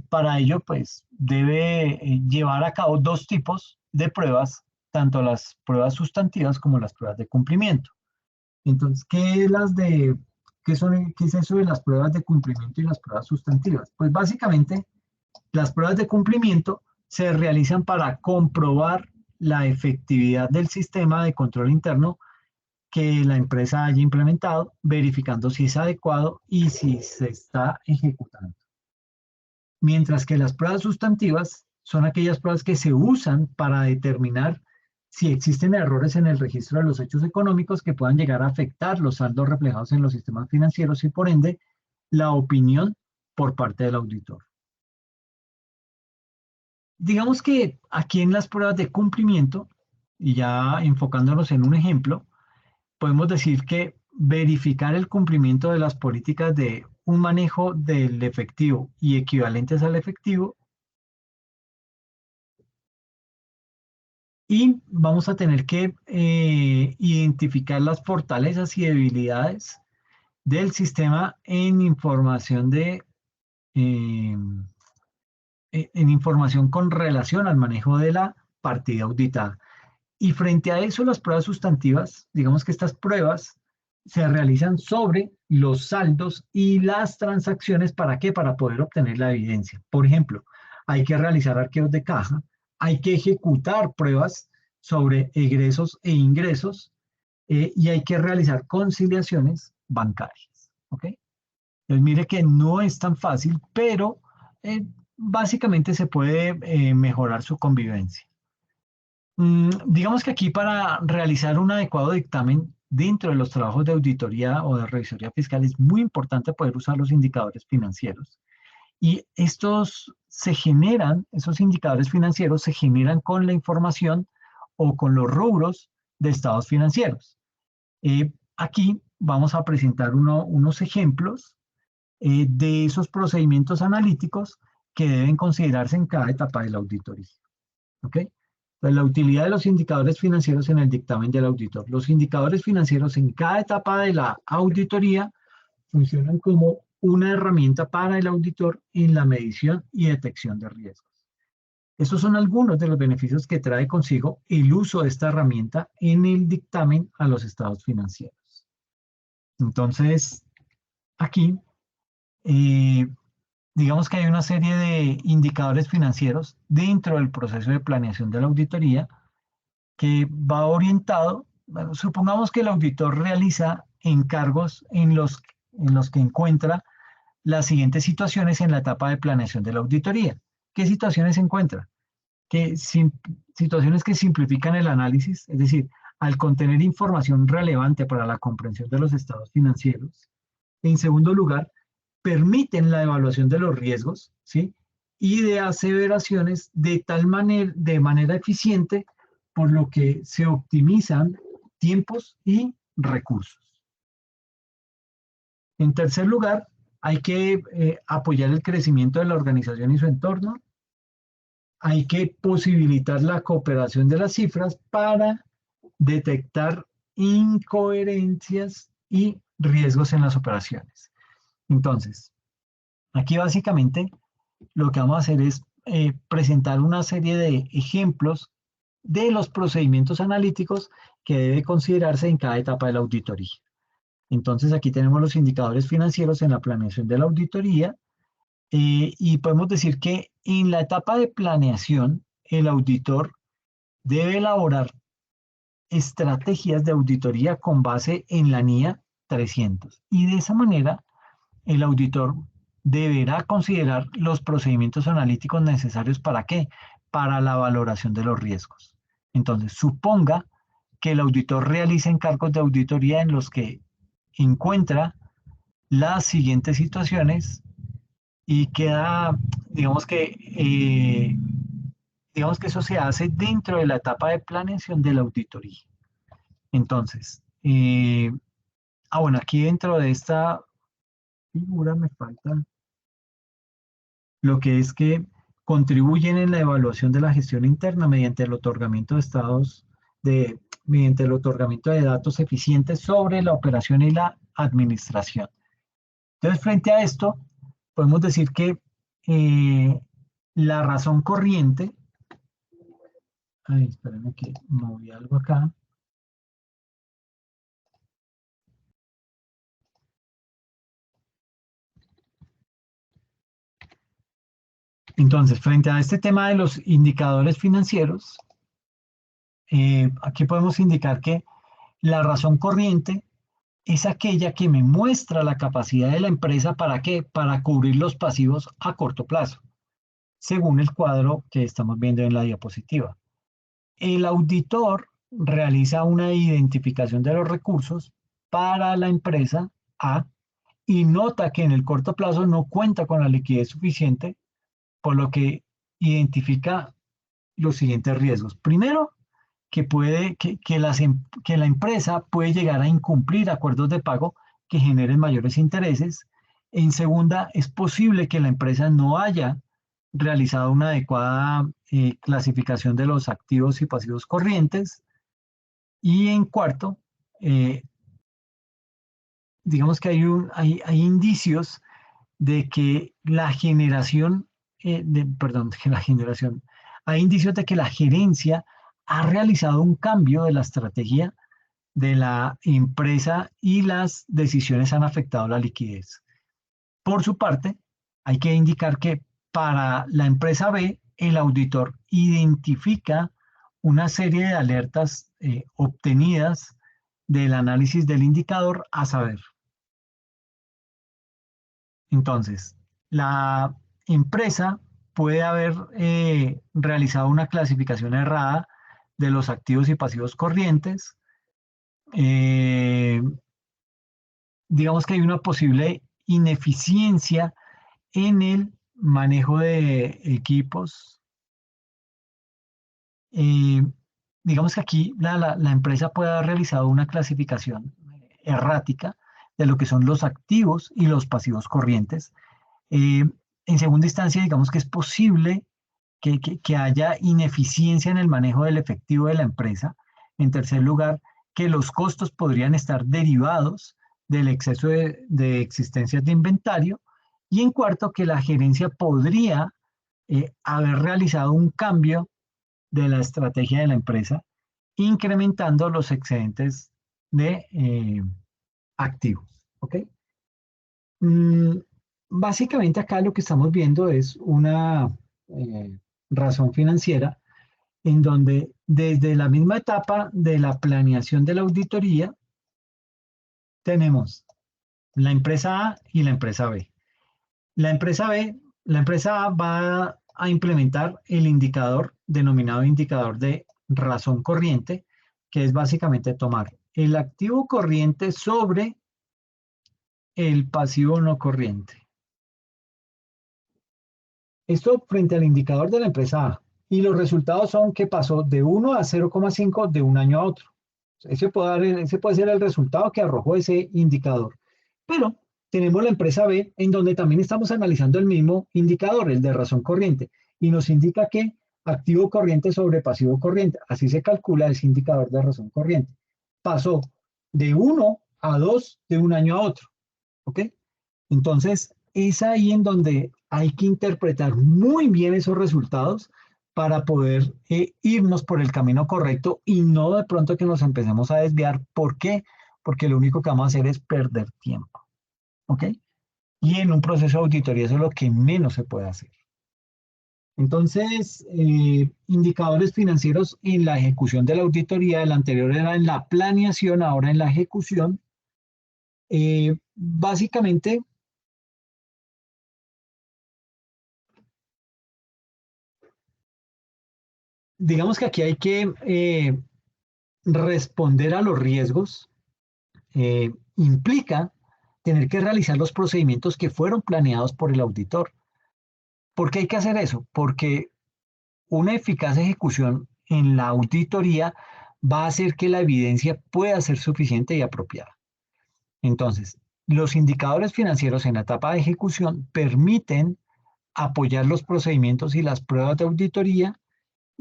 Para ello, pues, debe llevar a cabo dos tipos de pruebas, tanto las pruebas sustantivas como las pruebas de cumplimiento. Entonces, ¿qué es eso de las pruebas de cumplimiento y las pruebas sustantivas? Pues básicamente, las pruebas de cumplimiento se realizan para comprobar la efectividad del sistema de control interno que la empresa haya implementado, verificando si es adecuado y si se está ejecutando. Mientras que las pruebas sustantivas son aquellas pruebas que se usan para determinar si existen errores en el registro de los hechos económicos que puedan llegar a afectar los saldos reflejados en los sistemas financieros y por ende la opinión por parte del auditor. Digamos que aquí en las pruebas de cumplimiento, y ya enfocándonos en un ejemplo, podemos decir que verificar el cumplimiento de las políticas de un manejo del efectivo y equivalentes al efectivo. Y vamos a tener que identificar las fortalezas y debilidades del sistema en información eh, en información con relación al manejo de la partida auditada. Y frente a eso, las pruebas sustantivas, digamos que estas pruebas se realizan sobre los saldos y las transacciones. ¿Para qué? Para poder obtener la evidencia. Por ejemplo, hay que realizar arqueos de caja, hay que ejecutar pruebas sobre egresos e ingresos y hay que realizar conciliaciones bancarias. ¿Ok? Entonces, mire que no es tan fácil, pero básicamente se puede mejorar su convivencia. Digamos que aquí para realizar un adecuado dictamen dentro de los trabajos de auditoría o de revisoría fiscal es muy importante poder usar los indicadores financieros. Y esos indicadores financieros se generan con la información o con los rubros de estados financieros. Aquí vamos a presentar unos ejemplos de esos procedimientos analíticos que deben considerarse en cada etapa de la auditoría. ¿Ok? Entonces, la utilidad de los indicadores financieros en el dictamen del auditor. Los indicadores financieros en cada etapa de la auditoría funcionan como una herramienta para el auditor en la medición y detección de riesgos. Esos son algunos de los beneficios que trae consigo el uso de esta herramienta en el dictamen a los estados financieros. Entonces, aquí, digamos que hay una serie de indicadores financieros dentro del proceso de planeación de la auditoría que va orientado, bueno, supongamos que el auditor realiza encargos en los que encuentra las siguientes situaciones en la etapa de planeación de la auditoría. ¿Qué situaciones encuentra? Situaciones que simplifican el análisis, es decir, al contener información relevante para la comprensión de los estados financieros. En segundo lugar, permiten la evaluación de los riesgos, ¿sí? Y de aseveraciones de manera eficiente, por lo que se optimizan tiempos y recursos. En tercer lugar, hay que apoyar el crecimiento de la organización y su entorno. Hay que posibilitar la cooperación de las cifras para detectar incoherencias y riesgos en las operaciones. Entonces, aquí básicamente lo que vamos a hacer es presentar una serie de ejemplos de los procedimientos analíticos que debe considerarse en cada etapa de la auditoría. Entonces, aquí tenemos los indicadores financieros en la planeación de la auditoría y podemos decir que en la etapa de planeación, el auditor debe elaborar estrategias de auditoría con base en la NIA 300 y de esa manera el auditor deberá considerar los procedimientos analíticos necesarios para qué, para la valoración de los riesgos. Entonces, suponga que el auditor realice encargos de auditoría en los que encuentra las siguientes situaciones y queda, digamos que eso se hace dentro de la etapa de planeación de la auditoría. Entonces, bueno, aquí dentro de esta figura me falta lo que es que contribuyen en la evaluación de la gestión interna mediante el otorgamiento mediante el otorgamiento de datos eficientes sobre la operación y la administración. Entonces, frente a esto, podemos decir que la razón corriente, espérenme que moví algo acá. Entonces, frente a este tema de los indicadores financieros, aquí podemos indicar que La razón corriente es aquella que me muestra la capacidad de la empresa para qué, para cubrir los pasivos a corto plazo, según el cuadro que estamos viendo en la diapositiva. El auditor realiza una identificación de los recursos para la empresa A y nota que en el corto plazo no cuenta con la liquidez suficiente, por lo que identifica los siguientes riesgos. Primero, que la empresa puede llegar a incumplir acuerdos de pago que generen mayores intereses. En segunda, es posible que la empresa no haya realizado una adecuada clasificación de los activos y pasivos corrientes. Y en cuarto, eh, digamos que hay indicios de que la generación, perdón, que la generación, hay indicios de que la gerencia ha realizado un cambio de la estrategia de la empresa y las decisiones han afectado la liquidez. Por su parte, hay que indicar que para la empresa B, el auditor identifica una serie de alertas obtenidas del análisis del indicador a saber. Entonces, la empresa puede haber realizado una clasificación errada de los activos y pasivos corrientes. Eh, digamos que hay una posible ineficiencia en el manejo de equipos. Eh, digamos que aquí la empresa puede haber realizado una clasificación errática de lo que son los activos y los pasivos corrientes. Eh, en segunda instancia, digamos que es posible que haya ineficiencia en el manejo del efectivo de la empresa. En tercer lugar, que los costos podrían estar derivados del exceso de existencias de inventario. Y en cuarto, que la gerencia podría haber realizado un cambio de la estrategia de la empresa, incrementando los excedentes de activos. ¿Ok? Mm, básicamente acá lo que estamos viendo es una eh, razón financiera en donde desde la misma etapa de la planeación de la auditoría tenemos la empresa A y la empresa B. La empresa B, la empresa A va a implementar el indicador denominado indicador de razón corriente, que es básicamente tomar el activo corriente sobre el pasivo no corriente. Esto frente al indicador de la empresa A. Y los resultados son que pasó de 1 a 0,5 de un año a otro. Ese puede ser el resultado que arrojó ese indicador. Pero tenemos la empresa B, en donde también estamos analizando el mismo indicador, el de razón corriente, y nos indica que activo corriente sobre pasivo corriente. Así se calcula ese indicador de razón corriente. Pasó de 1 a 2 de un año a otro. ¿Ok? Entonces, es ahí en donde hay que interpretar muy bien esos resultados para poder irnos por el camino correcto y no de pronto que nos empecemos a desviar. ¿Por qué? Porque lo único que vamos a hacer es perder tiempo. ¿Ok? Y en un proceso de auditoría eso es lo que menos se puede hacer. Entonces, indicadores financieros en la ejecución de la auditoría, el anterior era en la planeación, ahora en la ejecución. Básicamente, digamos que aquí hay que responder a los riesgos, implica tener que realizar los procedimientos que fueron planeados por el auditor. ¿Por qué hay que hacer eso? Porque una eficaz ejecución en la auditoría va a hacer que la evidencia pueda ser suficiente y apropiada. Entonces, los indicadores financieros en la etapa de ejecución permiten apoyar los procedimientos y las pruebas de auditoría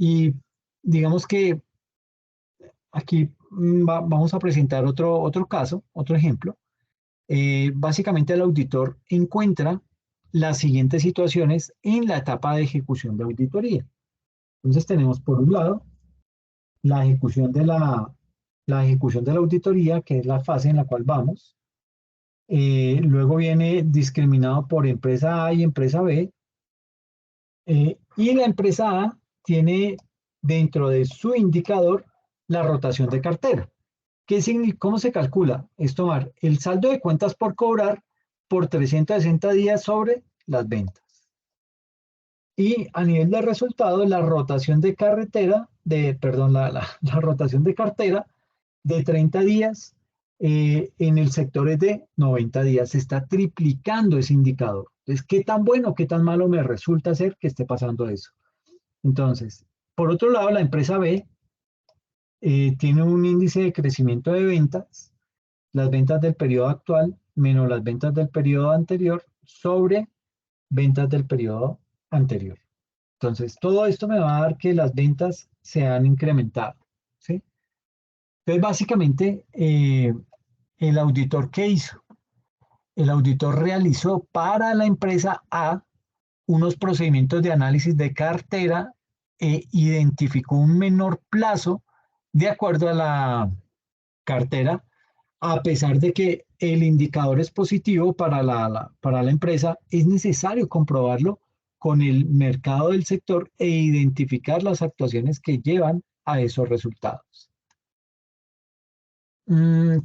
y digamos que aquí vamos a presentar otro caso, otro ejemplo. Básicamente el auditor encuentra las siguientes situaciones en la etapa de ejecución de auditoría. Entonces tenemos por un lado la ejecución la ejecución de la auditoría, que es la fase en la cual vamos. Luego viene discriminado por empresa A y empresa B. Y la empresa A tiene dentro de su indicador la rotación de cartera, ¿Cómo se calcula? Es tomar el saldo de cuentas por cobrar por 360 días sobre las ventas. Y a nivel de resultado, la rotación de la rotación de cartera de 30 días en el sector es de 90 días. Se está triplicando ese indicador. Entonces, ¿qué tan bueno, qué tan malo me resulta ser que esté pasando eso? Entonces, por otro lado, la empresa B tiene un índice de crecimiento de ventas, las ventas del periodo actual menos las ventas del periodo anterior sobre ventas del periodo anterior. Entonces, todo esto me va a dar que las ventas se han incrementado, ¿sí? Entonces, básicamente, el auditor, ¿qué hizo? El auditor realizó para la empresa A unos procedimientos de análisis de cartera e identificó un menor plazo de acuerdo a la cartera, a pesar de que el indicador es positivo para la empresa, es necesario comprobarlo con el mercado del sector e identificar las actuaciones que llevan a esos resultados.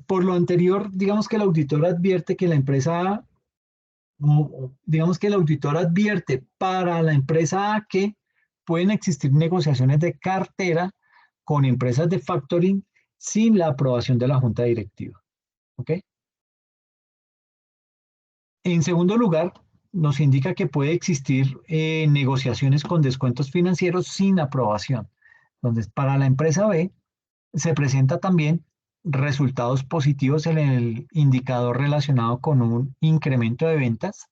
Por lo anterior, digamos que el auditor advierte que la empresa, digamos que el auditor advierte para la empresa A que pueden existir negociaciones de cartera con empresas de factoring sin la aprobación de la junta directiva. ¿Ok? En segundo lugar, nos indica que puede existir negociaciones con descuentos financieros sin aprobación. Entonces, para la empresa B, se presenta también resultados positivos en el indicador relacionado con un incremento de ventas.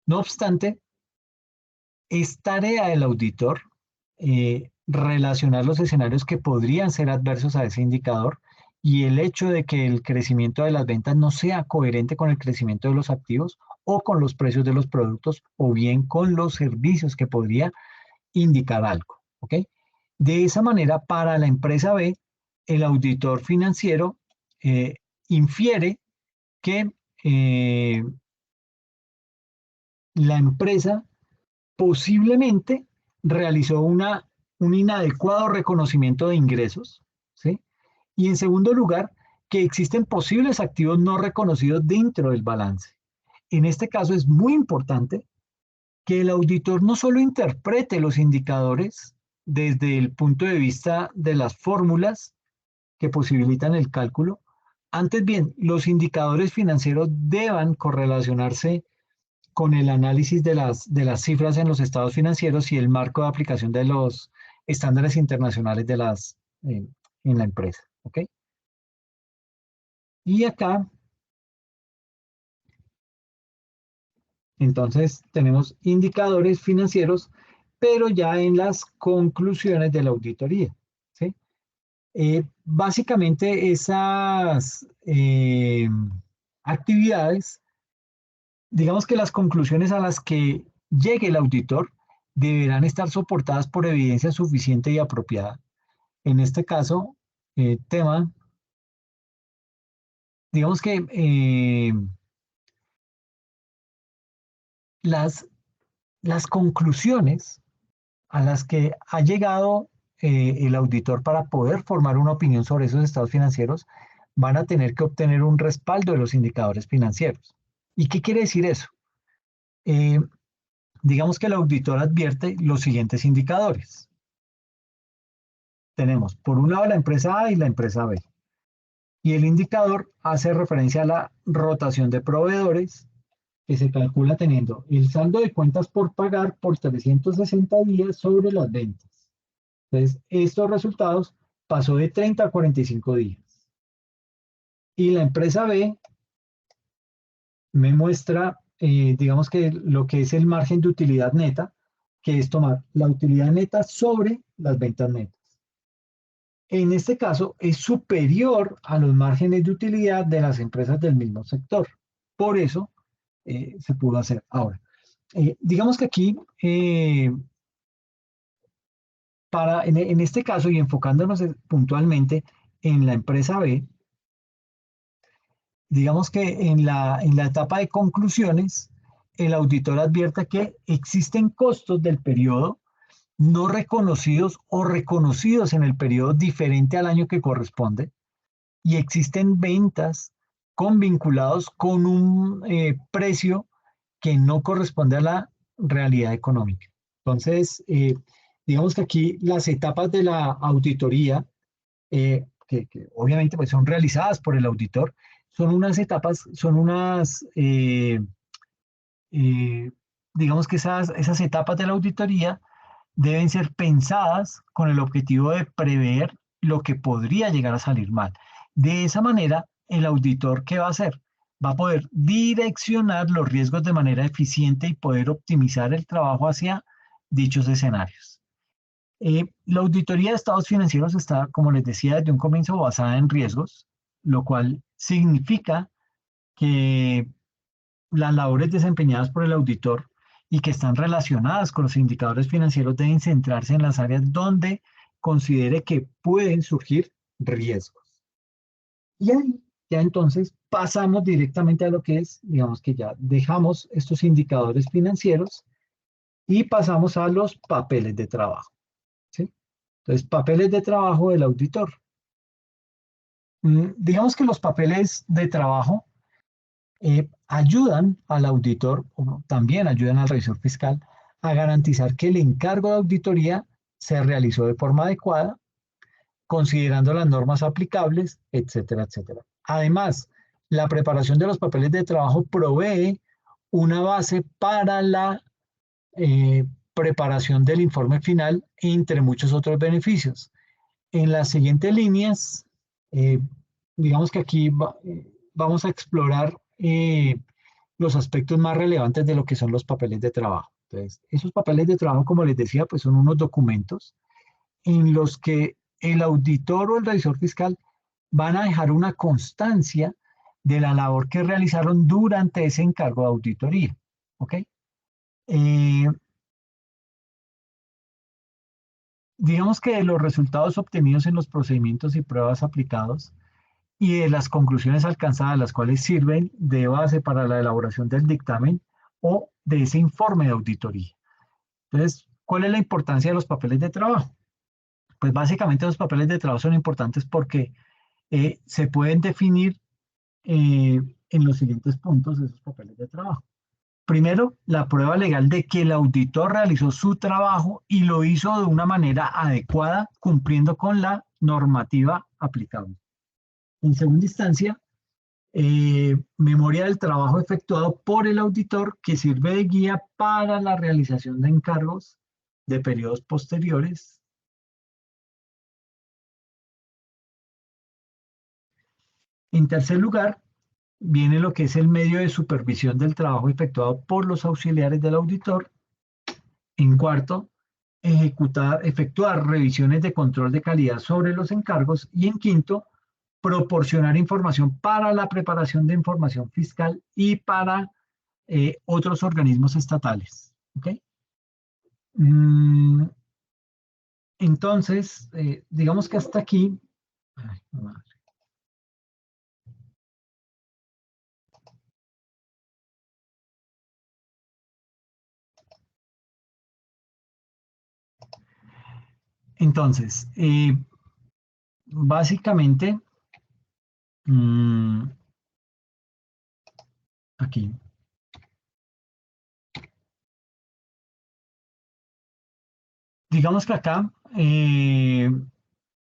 No obstante, es tarea del auditor relacionar los escenarios que podrían ser adversos a ese indicador y el hecho de que el crecimiento de las ventas no sea coherente con el crecimiento de los activos o con los precios de los productos o bien con los servicios que podría indicar algo. ¿Ok? De esa manera, para la empresa B, el auditor financiero infiere que la empresa posiblemente realizó un inadecuado reconocimiento de ingresos, ¿sí? Y en segundo lugar, que existen posibles activos no reconocidos dentro del balance. En este caso es muy importante que el auditor no solo interprete los indicadores desde el punto de vista de las fórmulas que posibilitan el cálculo, antes bien, los indicadores financieros deban correlacionarse con el análisis de las cifras en los estados financieros y el marco de aplicación de los estándares internacionales en la empresa. ¿Ok? Y acá, entonces, tenemos indicadores financieros, pero ya en las conclusiones de la auditoría. ¿Sí? Básicamente, esas actividades, digamos que las conclusiones a las que llegue el auditor deberán estar soportadas por evidencia suficiente y apropiada. En este caso, tema, digamos que las, las conclusiones a las que ha llegado el auditor para poder formar una opinión sobre esos estados financieros van a tener que obtener un respaldo de los indicadores financieros. ¿Y qué quiere decir eso? Eh, digamos que el auditor advierte los siguientes indicadores. Tenemos por un lado la empresa A y la empresa B. Y el indicador hace referencia a la rotación de proveedores que se calcula teniendo el saldo de cuentas por pagar por 360 días sobre las ventas. Entonces, estos resultados pasó de 30 a 45 días. Y la empresa B me muestra, digamos que lo que es el margen de utilidad neta, que es tomar la utilidad neta sobre las ventas netas. En este caso, es superior a los márgenes de utilidad de las empresas del mismo sector. Por eso, se pudo hacer. Ahora, digamos que aquí, en este caso y enfocándonos puntualmente en la empresa B, digamos que en la etapa de conclusiones, el auditor advierte que existen costos del periodo no reconocidos o reconocidos en el periodo diferente al año que corresponde, y existen ventas con vinculados con un precio que no corresponde a la realidad económica. Entonces, digamos que aquí las etapas de la auditoría, que obviamente pues, son realizadas por el auditor, son unas etapas, son unas, eh, digamos que esas etapas de la auditoría deben ser pensadas con el objetivo de prever lo que podría llegar a salir mal. De esa manera, el auditor, ¿qué va a hacer? Va a poder direccionar los riesgos de manera eficiente y poder optimizar el trabajo hacia dichos escenarios. La auditoría de estados financieros está, como les decía desde un comienzo, basada en riesgos, lo cual significa que las labores desempeñadas por el auditor y que están relacionadas con los indicadores financieros deben centrarse en las áreas donde considere que pueden surgir riesgos. Y ahí ya entonces pasamos directamente a lo que es, digamos que ya dejamos estos indicadores financieros y pasamos a los papeles de trabajo. ¿Sí? Entonces, papeles de trabajo del auditor. Digamos que los papeles de trabajo ayudan al auditor, o también ayudan al revisor fiscal, a garantizar que el encargo de auditoría se realizó de forma adecuada, considerando las normas aplicables, etcétera, etcétera. Además, la preparación de los papeles de trabajo provee una base para la preparación del informe final, entre muchos otros beneficios. En las siguientes líneas, eh, digamos que aquí vamos a explorar los aspectos más relevantes de lo que son los papeles de trabajo. Entonces, esos papeles de trabajo, como les decía, pues son unos documentos en los que el auditor o el revisor fiscal van a dejar una constancia de la labor que realizaron durante ese encargo de auditoría. ¿Ok? Eh, digamos que de los resultados obtenidos en los procedimientos y pruebas aplicados y de las conclusiones alcanzadas, las cuales sirven de base para la elaboración del dictamen o de ese informe de auditoría. Entonces, ¿cuál es la importancia de los papeles de trabajo? Pues básicamente los papeles de trabajo son importantes porque se pueden definir en los siguientes puntos esos papeles de trabajo. Primero, la prueba legal de que el auditor realizó su trabajo y lo hizo de una manera adecuada, cumpliendo con la normativa aplicable. En segunda instancia, memoria del trabajo efectuado por el auditor que sirve de guía para la realización de encargos de periodos posteriores. En tercer lugar, viene lo que es el medio de supervisión del trabajo efectuado por los auxiliares del auditor. En cuarto, efectuar revisiones de control de calidad sobre los encargos. Y en quinto, proporcionar información para la preparación de información fiscal y para otros organismos estatales. ¿Okay? Entonces, digamos que hasta aquí. Ay, entonces, básicamente, aquí. Digamos que acá,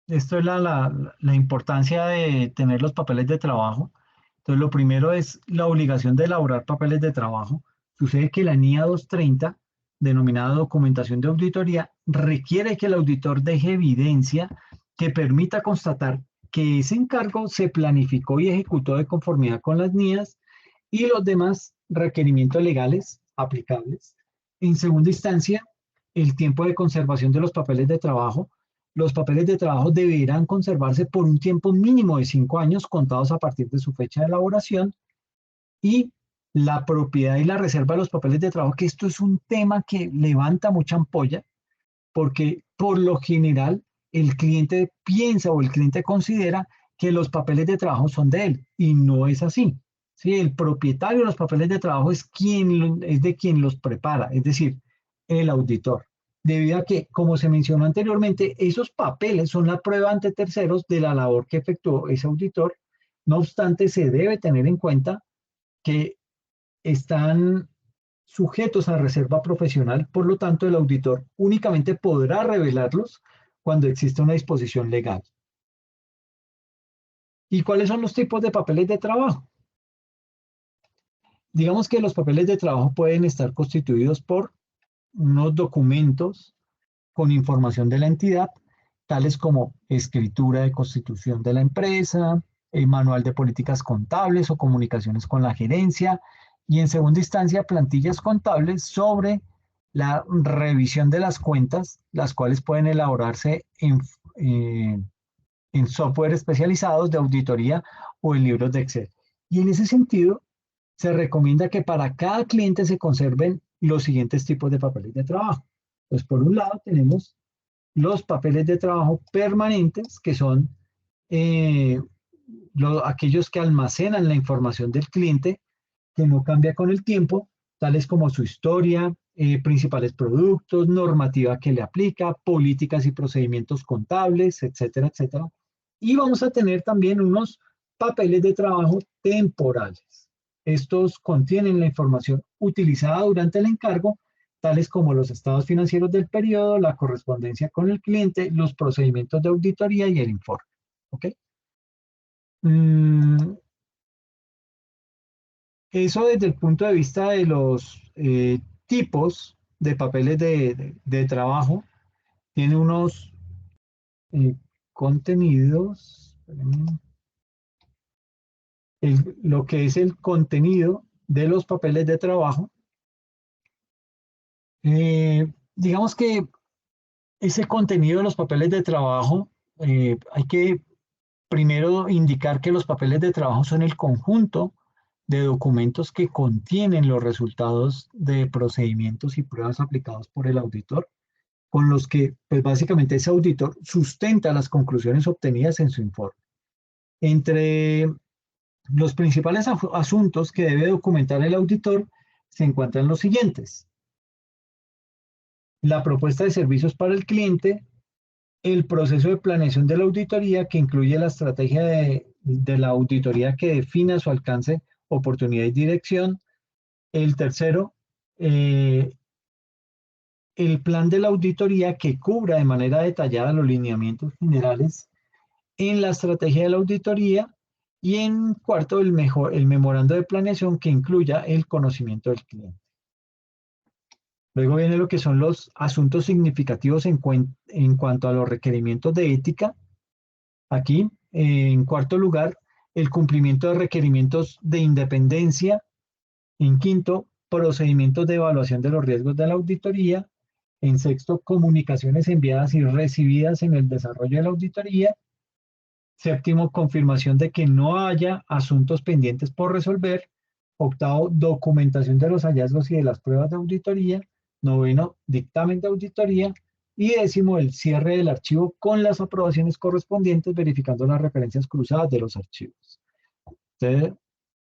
esto es la importancia de tener los papeles de trabajo. Entonces, lo primero es la obligación de elaborar papeles de trabajo. Sucede que la NIA 230, denominada documentación de auditoría, requiere que el auditor deje evidencia que permita constatar que ese encargo se planificó y ejecutó de conformidad con las NIAs y los demás requerimientos legales aplicables. En segunda instancia, el tiempo de conservación de los papeles de trabajo. Los papeles de trabajo deberán conservarse por un tiempo mínimo de 5 años contados a partir de su fecha de elaboración y la propiedad y la reserva de los papeles de trabajo, que esto es un tema que levanta mucha ampolla porque por lo general el cliente piensa o el cliente considera que los papeles de trabajo son de él y no es así. ¿Sí? El propietario de los papeles de trabajo es de quien los prepara, es decir, el auditor. debido a que, como se mencionó anteriormente, esos papeles son la prueba ante terceros de la labor que efectuó ese auditor. No obstante, se debe tener en cuenta que están sujetos a reserva profesional, por lo tanto, el auditor únicamente podrá revelarlos cuando existe una disposición legal. ¿Y cuáles son los tipos de papeles de trabajo? Digamos que los papeles de trabajo pueden estar constituidos por unos documentos con información de la entidad, tales como escritura de constitución de la empresa, manual de políticas contables o comunicaciones con la gerencia, y en segunda instancia plantillas contables sobre la revisión de las cuentas, las cuales pueden elaborarse en software especializados de auditoría o en libros de Excel. Y en ese sentido, se recomienda que para cada cliente se conserven los siguientes tipos de papeles de trabajo. Pues por un lado tenemos los papeles de trabajo permanentes, que son eh, aquellos que almacenan la información del cliente, que no cambia con el tiempo, tales como su historia, principales productos, normativa que le aplica, políticas y procedimientos contables, etcétera, etcétera. Y vamos a tener también unos papeles de trabajo temporales. Estos contienen la información utilizada durante el encargo, tales como los estados financieros del periodo, la correspondencia con el cliente, los procedimientos de auditoría y el informe. ¿Ok? Mm, Eso desde el punto de vista de los tipos de papeles de trabajo, tiene unos eh, contenidos, lo que es el contenido de los papeles de trabajo. Digamos que ese contenido de los papeles de trabajo, hay que primero indicar que los papeles de trabajo son el conjunto de documentos que contienen los resultados de procedimientos y pruebas aplicados por el auditor, con los que, pues básicamente ese auditor sustenta las conclusiones obtenidas en su informe. Entre los principales asuntos que debe documentar el auditor se encuentran los siguientes: la propuesta de servicios para el cliente, el proceso de planeación de la auditoría, que incluye la estrategia de la auditoría que defina su alcance, oportunidad y dirección. El tercero, eh, el plan de la auditoría que cubra de manera detallada los lineamientos generales en la estrategia de la auditoría. Y en cuarto, el memorando de planeación que incluya el conocimiento del cliente. Luego viene lo que son los asuntos significativos en cuanto a los requerimientos de ética. Aquí, en cuarto lugar, el cumplimiento de requerimientos de independencia. En quinto, procedimientos de evaluación de los riesgos de la auditoría. En sexto, comunicaciones enviadas y recibidas en el desarrollo de la auditoría. Séptimo, confirmación de que no haya asuntos pendientes por resolver. Octavo, documentación de los hallazgos y de las pruebas de auditoría. Noveno, dictamen de auditoría. Y décimo, el cierre del archivo con las aprobaciones correspondientes, verificando las referencias cruzadas de los archivos. Entonces,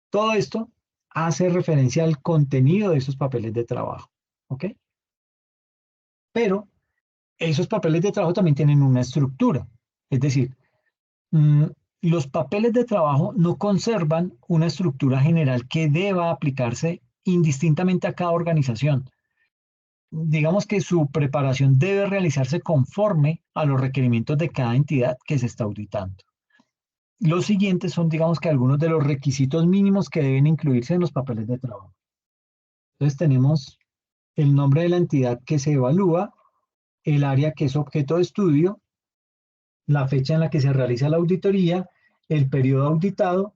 todo esto hace referencia al contenido de esos papeles de trabajo. ¿Ok? Pero esos papeles de trabajo también tienen una estructura. Es decir, mm, los papeles de trabajo no conservan una estructura general que deba aplicarse indistintamente a cada organización. Digamos que su preparación debe realizarse conforme a los requerimientos de cada entidad que se está auditando. Los siguientes son, digamos que algunos de los requisitos mínimos que deben incluirse en los papeles de trabajo. Entonces tenemos el nombre de la entidad que se evalúa, el área que es objeto de estudio, la fecha en la que se realiza la auditoría, el periodo auditado,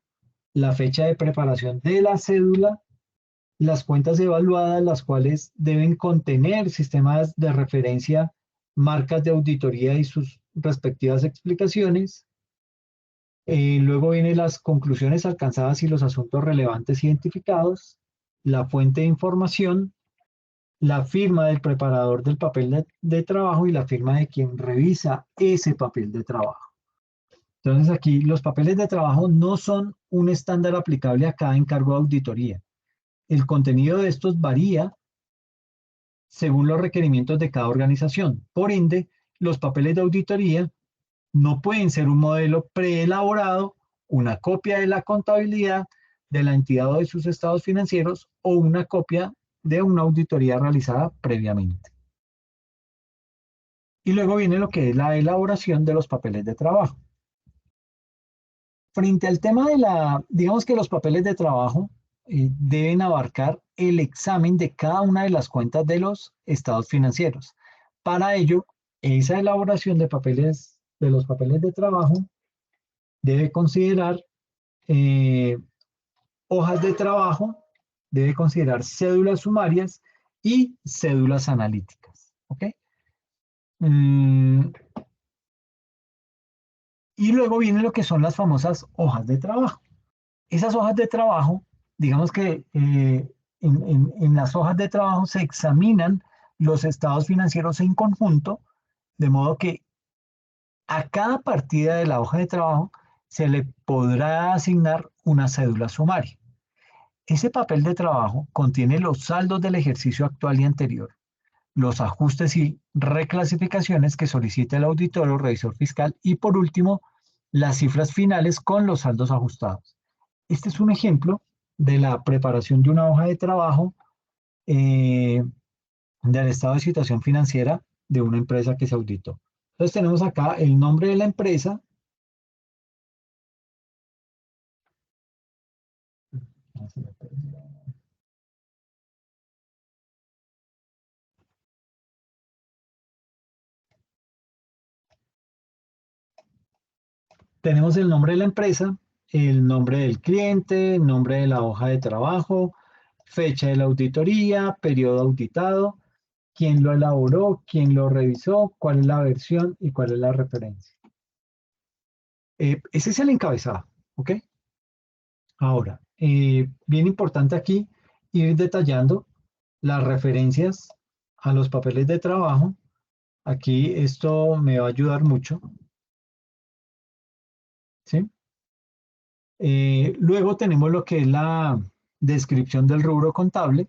la fecha de preparación de la cédula, las cuentas evaluadas, las cuales deben contener sistemas de referencia, marcas de auditoría y sus respectivas explicaciones. Luego vienen las conclusiones alcanzadas y los asuntos relevantes identificados, la fuente de información, la firma del preparador del papel de trabajo y la firma de quien revisa ese papel de trabajo. Entonces aquí los papeles de trabajo no son un estándar aplicable a cada encargo de auditoría. El contenido de estos varía según los requerimientos de cada organización. Por ende, los papeles de auditoría no pueden ser un modelo preelaborado, una copia de la contabilidad de la entidad o de sus estados financieros o una copia de una auditoría realizada previamente. Y luego viene lo que es la elaboración de los papeles de trabajo. Frente al tema de digamos que los papeles de trabajo deben abarcar el examen de cada una de las cuentas de los estados financieros. Para ello, esa elaboración de los papeles de trabajo debe considerar eh, hojas de trabajo, debe considerar cédulas sumarias y cédulas analíticas. ¿Ok? Mm, y luego viene lo que son las famosas hojas de trabajo. Esas hojas de trabajo, digamos que en las hojas de trabajo se examinan los estados financieros en conjunto, de modo que a cada partida de la hoja de trabajo se le podrá asignar una cédula sumaria. Ese papel de trabajo contiene los saldos del ejercicio actual y anterior, los ajustes y reclasificaciones que solicita el auditor o revisor fiscal y por último, las cifras finales con los saldos ajustados. Este es un ejemplo de la preparación de una hoja de trabajo eh, del estado de situación financiera de una empresa que se auditó. Entonces tenemos acá el nombre de la empresa. Tenemos el nombre de la empresa, el nombre del cliente, el nombre de la hoja de trabajo, fecha de la auditoría, periodo auditado, quién lo elaboró, quién lo revisó, cuál es la versión y cuál es la referencia. Ese es el encabezado, ¿ok? Ahora, bien importante aquí ir detallando las referencias a los papeles de trabajo. Aquí esto me va a ayudar mucho, ¿sí? Luego tenemos lo que es la descripción del rubro contable.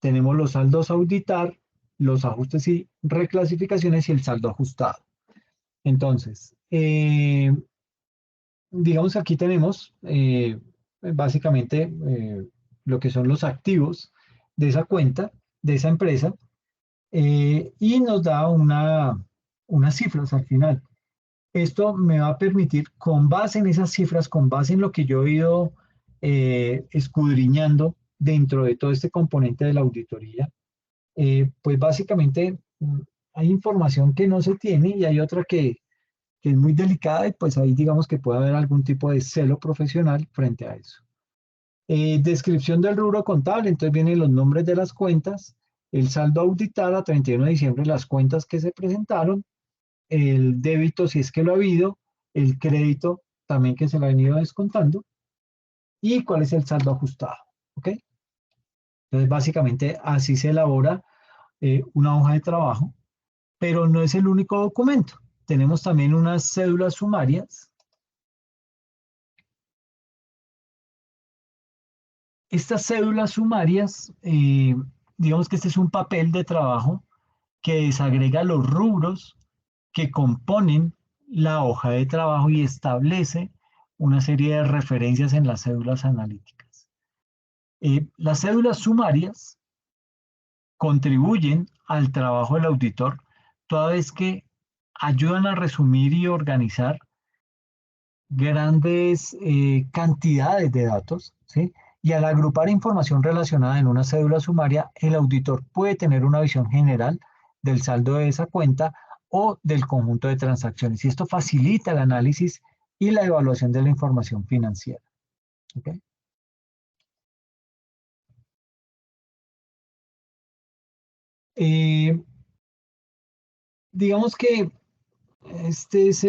Tenemos los saldos a auditar, los ajustes y reclasificaciones y el saldo ajustado. Entonces, digamos que aquí tenemos básicamente lo que son los activos de esa cuenta, de esa empresa, y nos da unas cifras al final. Esto me va a permitir, con base en esas cifras, con base en lo que yo he ido escudriñando dentro de todo este componente de la auditoría, pues básicamente hay información que no se tiene y hay otra que es muy delicada y pues ahí digamos que puede haber algún tipo de celo profesional frente a eso. Descripción del rubro contable, entonces vienen los nombres de las cuentas, el saldo auditar a 31 de diciembre, las cuentas que se presentaron, el débito si es que lo ha habido, el crédito también que se le ha venido descontando y cuál es el saldo ajustado. ¿Ok? Entonces básicamente así se elabora una hoja de trabajo, pero no es el único documento. Tenemos también unas cédulas sumarias. Estas cédulas sumarias, digamos que este es un papel de trabajo que desagrega los rubros que componen la hoja de trabajo y establece una serie de referencias en las cédulas analíticas. Las cédulas sumarias contribuyen al trabajo del auditor toda vez que ayudan a resumir y organizar grandes cantidades de datos, ¿sí? Y al agrupar información relacionada en una cédula sumaria, el auditor puede tener una visión general del saldo de esa cuenta o del conjunto de transacciones. Y esto facilita el análisis y la evaluación de la información financiera. ¿Okay? Eh, digamos que este es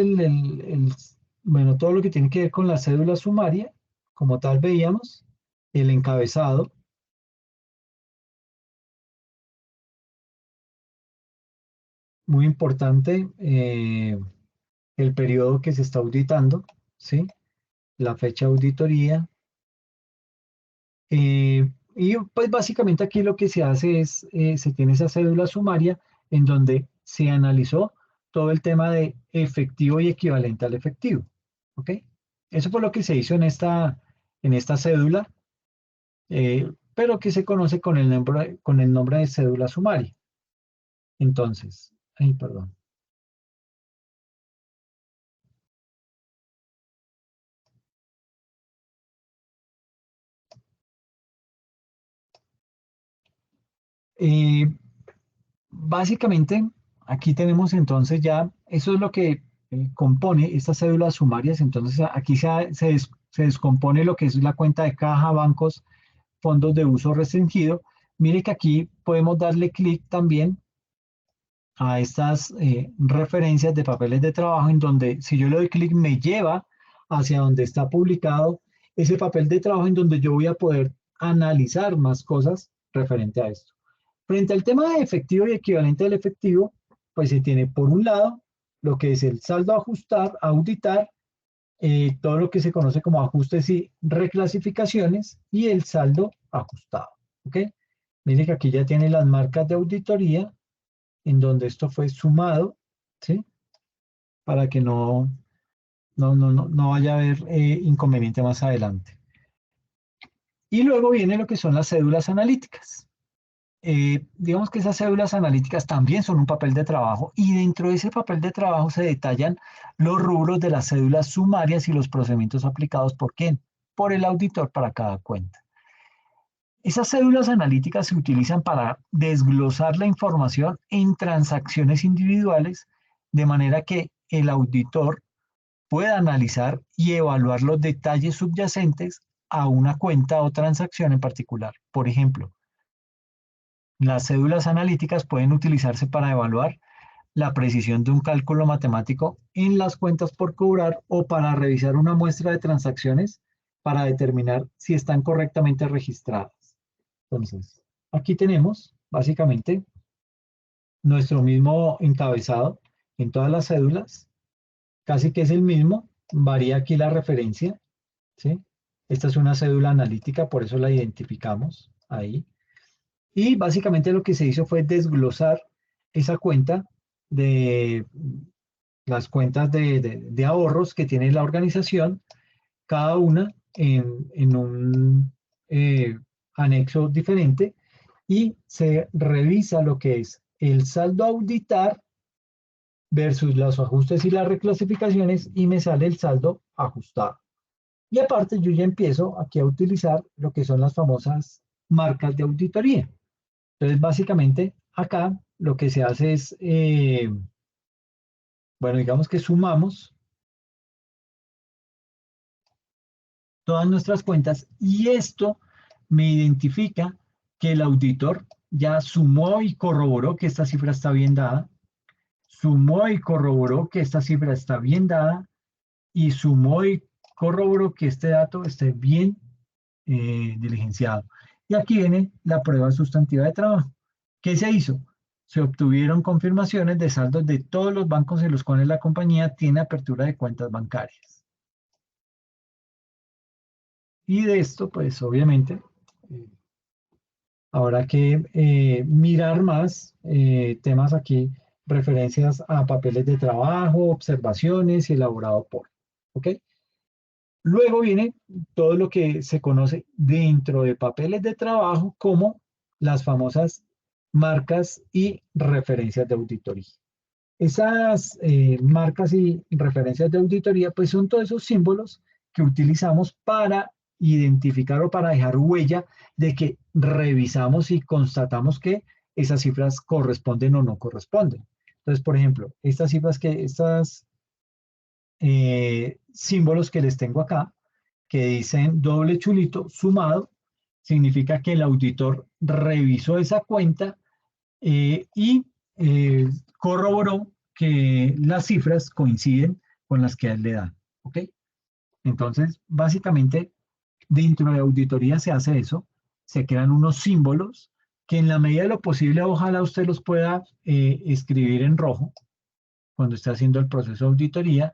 bueno, todo lo que tiene que ver con la cédula sumaria, como tal veíamos, el encabezado, muy importante, el periodo que se está auditando, ¿sí? La fecha de auditoría, Y pues básicamente aquí lo que se hace es, se tiene esa cédula sumaria en donde se analizó todo el tema de efectivo y equivalente al efectivo. ¿Ok? Eso fue lo que se hizo en esta cédula, pero que se conoce con el nombre de cédula sumaria. Entonces, ay, perdón. Eh, Básicamente, aquí tenemos entonces ya, eso es lo que compone estas cédulas sumarias. Entonces, aquí se descompone lo que es la cuenta de caja, bancos, fondos de uso restringido. Mire que aquí podemos darle clic también a estas referencias de papeles de trabajo, en donde si yo le doy clic me lleva hacia donde está publicado ese papel de trabajo, en donde yo voy a poder analizar más cosas referente a esto. Frente al tema de efectivo y equivalente al efectivo, pues se tiene por un lado lo que es el saldo a ajustar, a auditar, todo lo que se conoce como ajustes y reclasificaciones, y el saldo ajustado. ¿Ok? Mire que aquí ya tiene las marcas de auditoría en donde esto fue sumado, ¿sí? Para que no vaya a haber inconveniente más adelante. Y luego viene lo que son las cédulas analíticas. Digamos que esas cédulas analíticas también son un papel de trabajo, y dentro de ese papel de trabajo se detallan los rubros de las cédulas sumarias y los procedimientos aplicados por quién, por el auditor para cada cuenta. Esas cédulas analíticas se utilizan para desglosar la información en transacciones individuales, de manera que el auditor pueda analizar y evaluar los detalles subyacentes a una cuenta o transacción en particular. Por ejemplo, las cédulas analíticas pueden utilizarse para evaluar la precisión de un cálculo matemático en las cuentas por cobrar, o para revisar una muestra de transacciones para determinar si están correctamente registradas. Entonces, aquí tenemos básicamente nuestro mismo encabezado en todas las cédulas, casi que es el mismo, varía aquí la referencia, ¿sí? Esta es una cédula analítica, por eso la identificamos ahí. Y básicamente lo que se hizo fue desglosar esa cuenta de las cuentas de ahorros que tiene la organización, cada una en un anexo diferente, y se revisa lo que es el saldo a auditar versus los ajustes y las reclasificaciones, y me sale el saldo ajustado. Y aparte yo ya empiezo aquí a utilizar lo que son las famosas marcas de auditoría. Entonces básicamente acá lo que se hace es, bueno, digamos que sumamos todas nuestras cuentas, y esto me identifica que el auditor ya sumó y corroboró que esta cifra está bien dada, sumó y corroboró que esta cifra está bien dada, y sumó y corroboró que este dato esté bien diligenciado. Y aquí viene la prueba sustantiva de trabajo. ¿Qué se hizo? Se obtuvieron confirmaciones de saldos de todos los bancos en los cuales la compañía tiene apertura de cuentas bancarias. Y de esto, pues obviamente, eh, habrá que mirar más temas aquí, referencias a papeles de trabajo, observaciones y elaborado por. ¿Ok? Luego viene todo lo que se conoce dentro de papeles de trabajo como las famosas marcas y referencias de auditoría. Esas marcas y referencias de auditoría, pues son todos esos símbolos que utilizamos para identificar o para dejar huella de que revisamos y constatamos que esas cifras corresponden o no corresponden. Entonces, por ejemplo, estas símbolos que les tengo acá, que dicen doble chulito sumado, significa que el auditor revisó esa cuenta y eh, corroboró que las cifras coinciden con las que a él le dan. ¿Ok? Entonces, básicamente, dentro de auditoría se hace eso, se crean unos símbolos que en la medida de lo posible, ojalá usted los pueda escribir en rojo cuando esté haciendo el proceso de auditoría.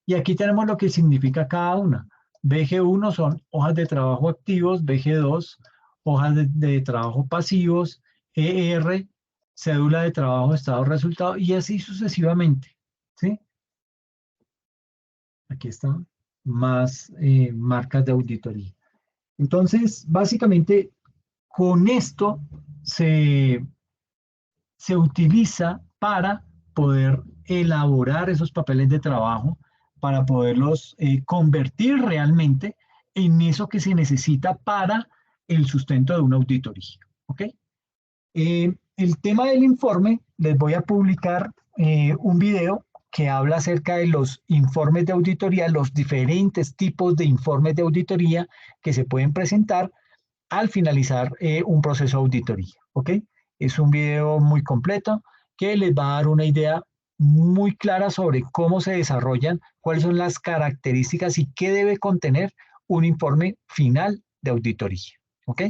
Y aquí tenemos lo que significa cada una. BG1 son hojas de trabajo activos, BG2 hojas de trabajo pasivos, ER, cédula de trabajo, estado resultado, y así sucesivamente, ¿sí? Aquí están más marcas de auditoría. Entonces, básicamente, con esto se, se utiliza para poder elaborar esos papeles de trabajo, para poderlos convertir realmente en eso que se necesita para el sustento de una auditoría. ¿Ok? El tema del informe, les voy a publicar un video que habla acerca de los informes de auditoría, los diferentes tipos de informes de auditoría que se pueden presentar al finalizar un proceso de auditoría. ¿Ok? Es un video muy completo que les va a dar una idea muy clara sobre cómo se desarrollan, cuáles son las características y qué debe contener un informe final de auditoría. ¿Ok?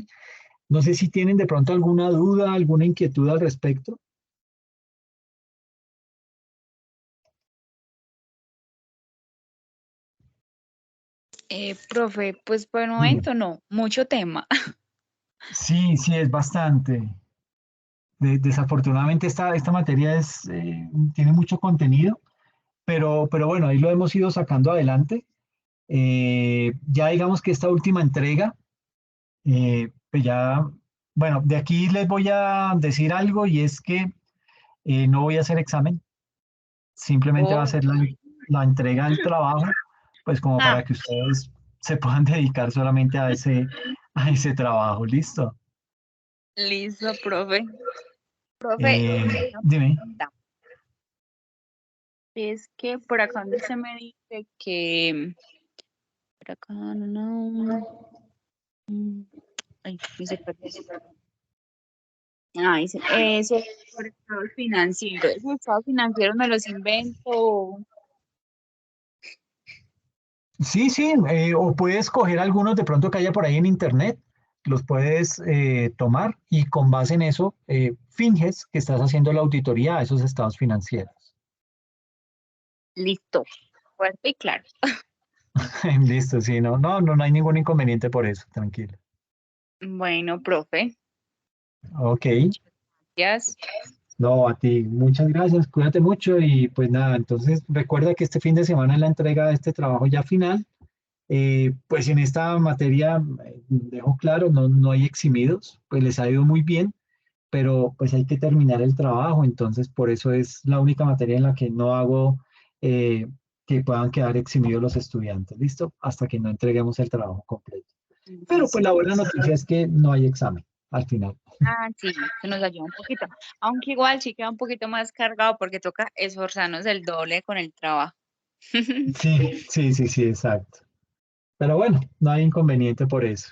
No sé si tienen de pronto alguna duda, alguna inquietud al respecto. Profe, pues por el Dime. momento no, mucho tema. Sí, sí, es bastante. Desafortunadamente esta materia tiene mucho contenido, pero bueno, ahí lo hemos ido sacando adelante. Ya digamos que esta última entrega, pues ya, bueno, de aquí les voy a decir algo y es que no voy a hacer examen, simplemente va a Oh. ser la entrega del trabajo, pues como Ah, para que ustedes se puedan dedicar solamente a ese trabajo, ¿listo? listo, profe. Profe, una Dime. pregunta. Es que por acá donde se me dice que, por acá, ay, se perdió. Ah, dice, eso por estado financiero. Esos estados financieros me los invento. Sí, sí, o puedes coger algunos de pronto que haya por ahí en internet, los puedes tomar y con base en eso finges que estás haciendo la auditoría a esos estados financieros. Listo, fuerte y claro. Listo, sí, no hay ningún inconveniente por eso, tranquilo. Bueno, profe, Ok, muchas gracias. no, a ti, muchas gracias, cuídate mucho y pues nada, entonces recuerda que este fin de semana es la entrega de este trabajo ya final. Pues en esta materia, dejo claro, no hay eximidos, pues les ha ido muy bien, pero pues hay que terminar el trabajo, entonces por eso es la única materia en la que no hago eh, que puedan quedar eximidos los estudiantes, ¿listo? Hasta que no entreguemos el trabajo completo. Pero pues la Listo. buena noticia es que no hay examen al final. Ah, sí, se nos ayuda un poquito. Aunque igual sí queda un poquito más cargado porque toca esforzarnos el doble con el trabajo. Sí, exacto. Pero bueno, no hay inconveniente por eso.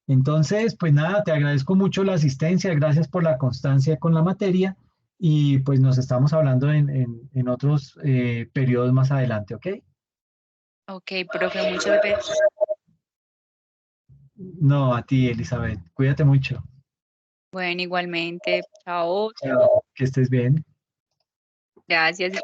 Entonces, pues nada, te agradezco mucho la asistencia, gracias por la constancia con la materia y pues nos estamos hablando en otros periodos más adelante, ¿ok? Ok, profe, muchas gracias. No, a ti, Elizabeth, cuídate mucho. Bueno, igualmente, chao. Chao. Que estés bien. Gracias.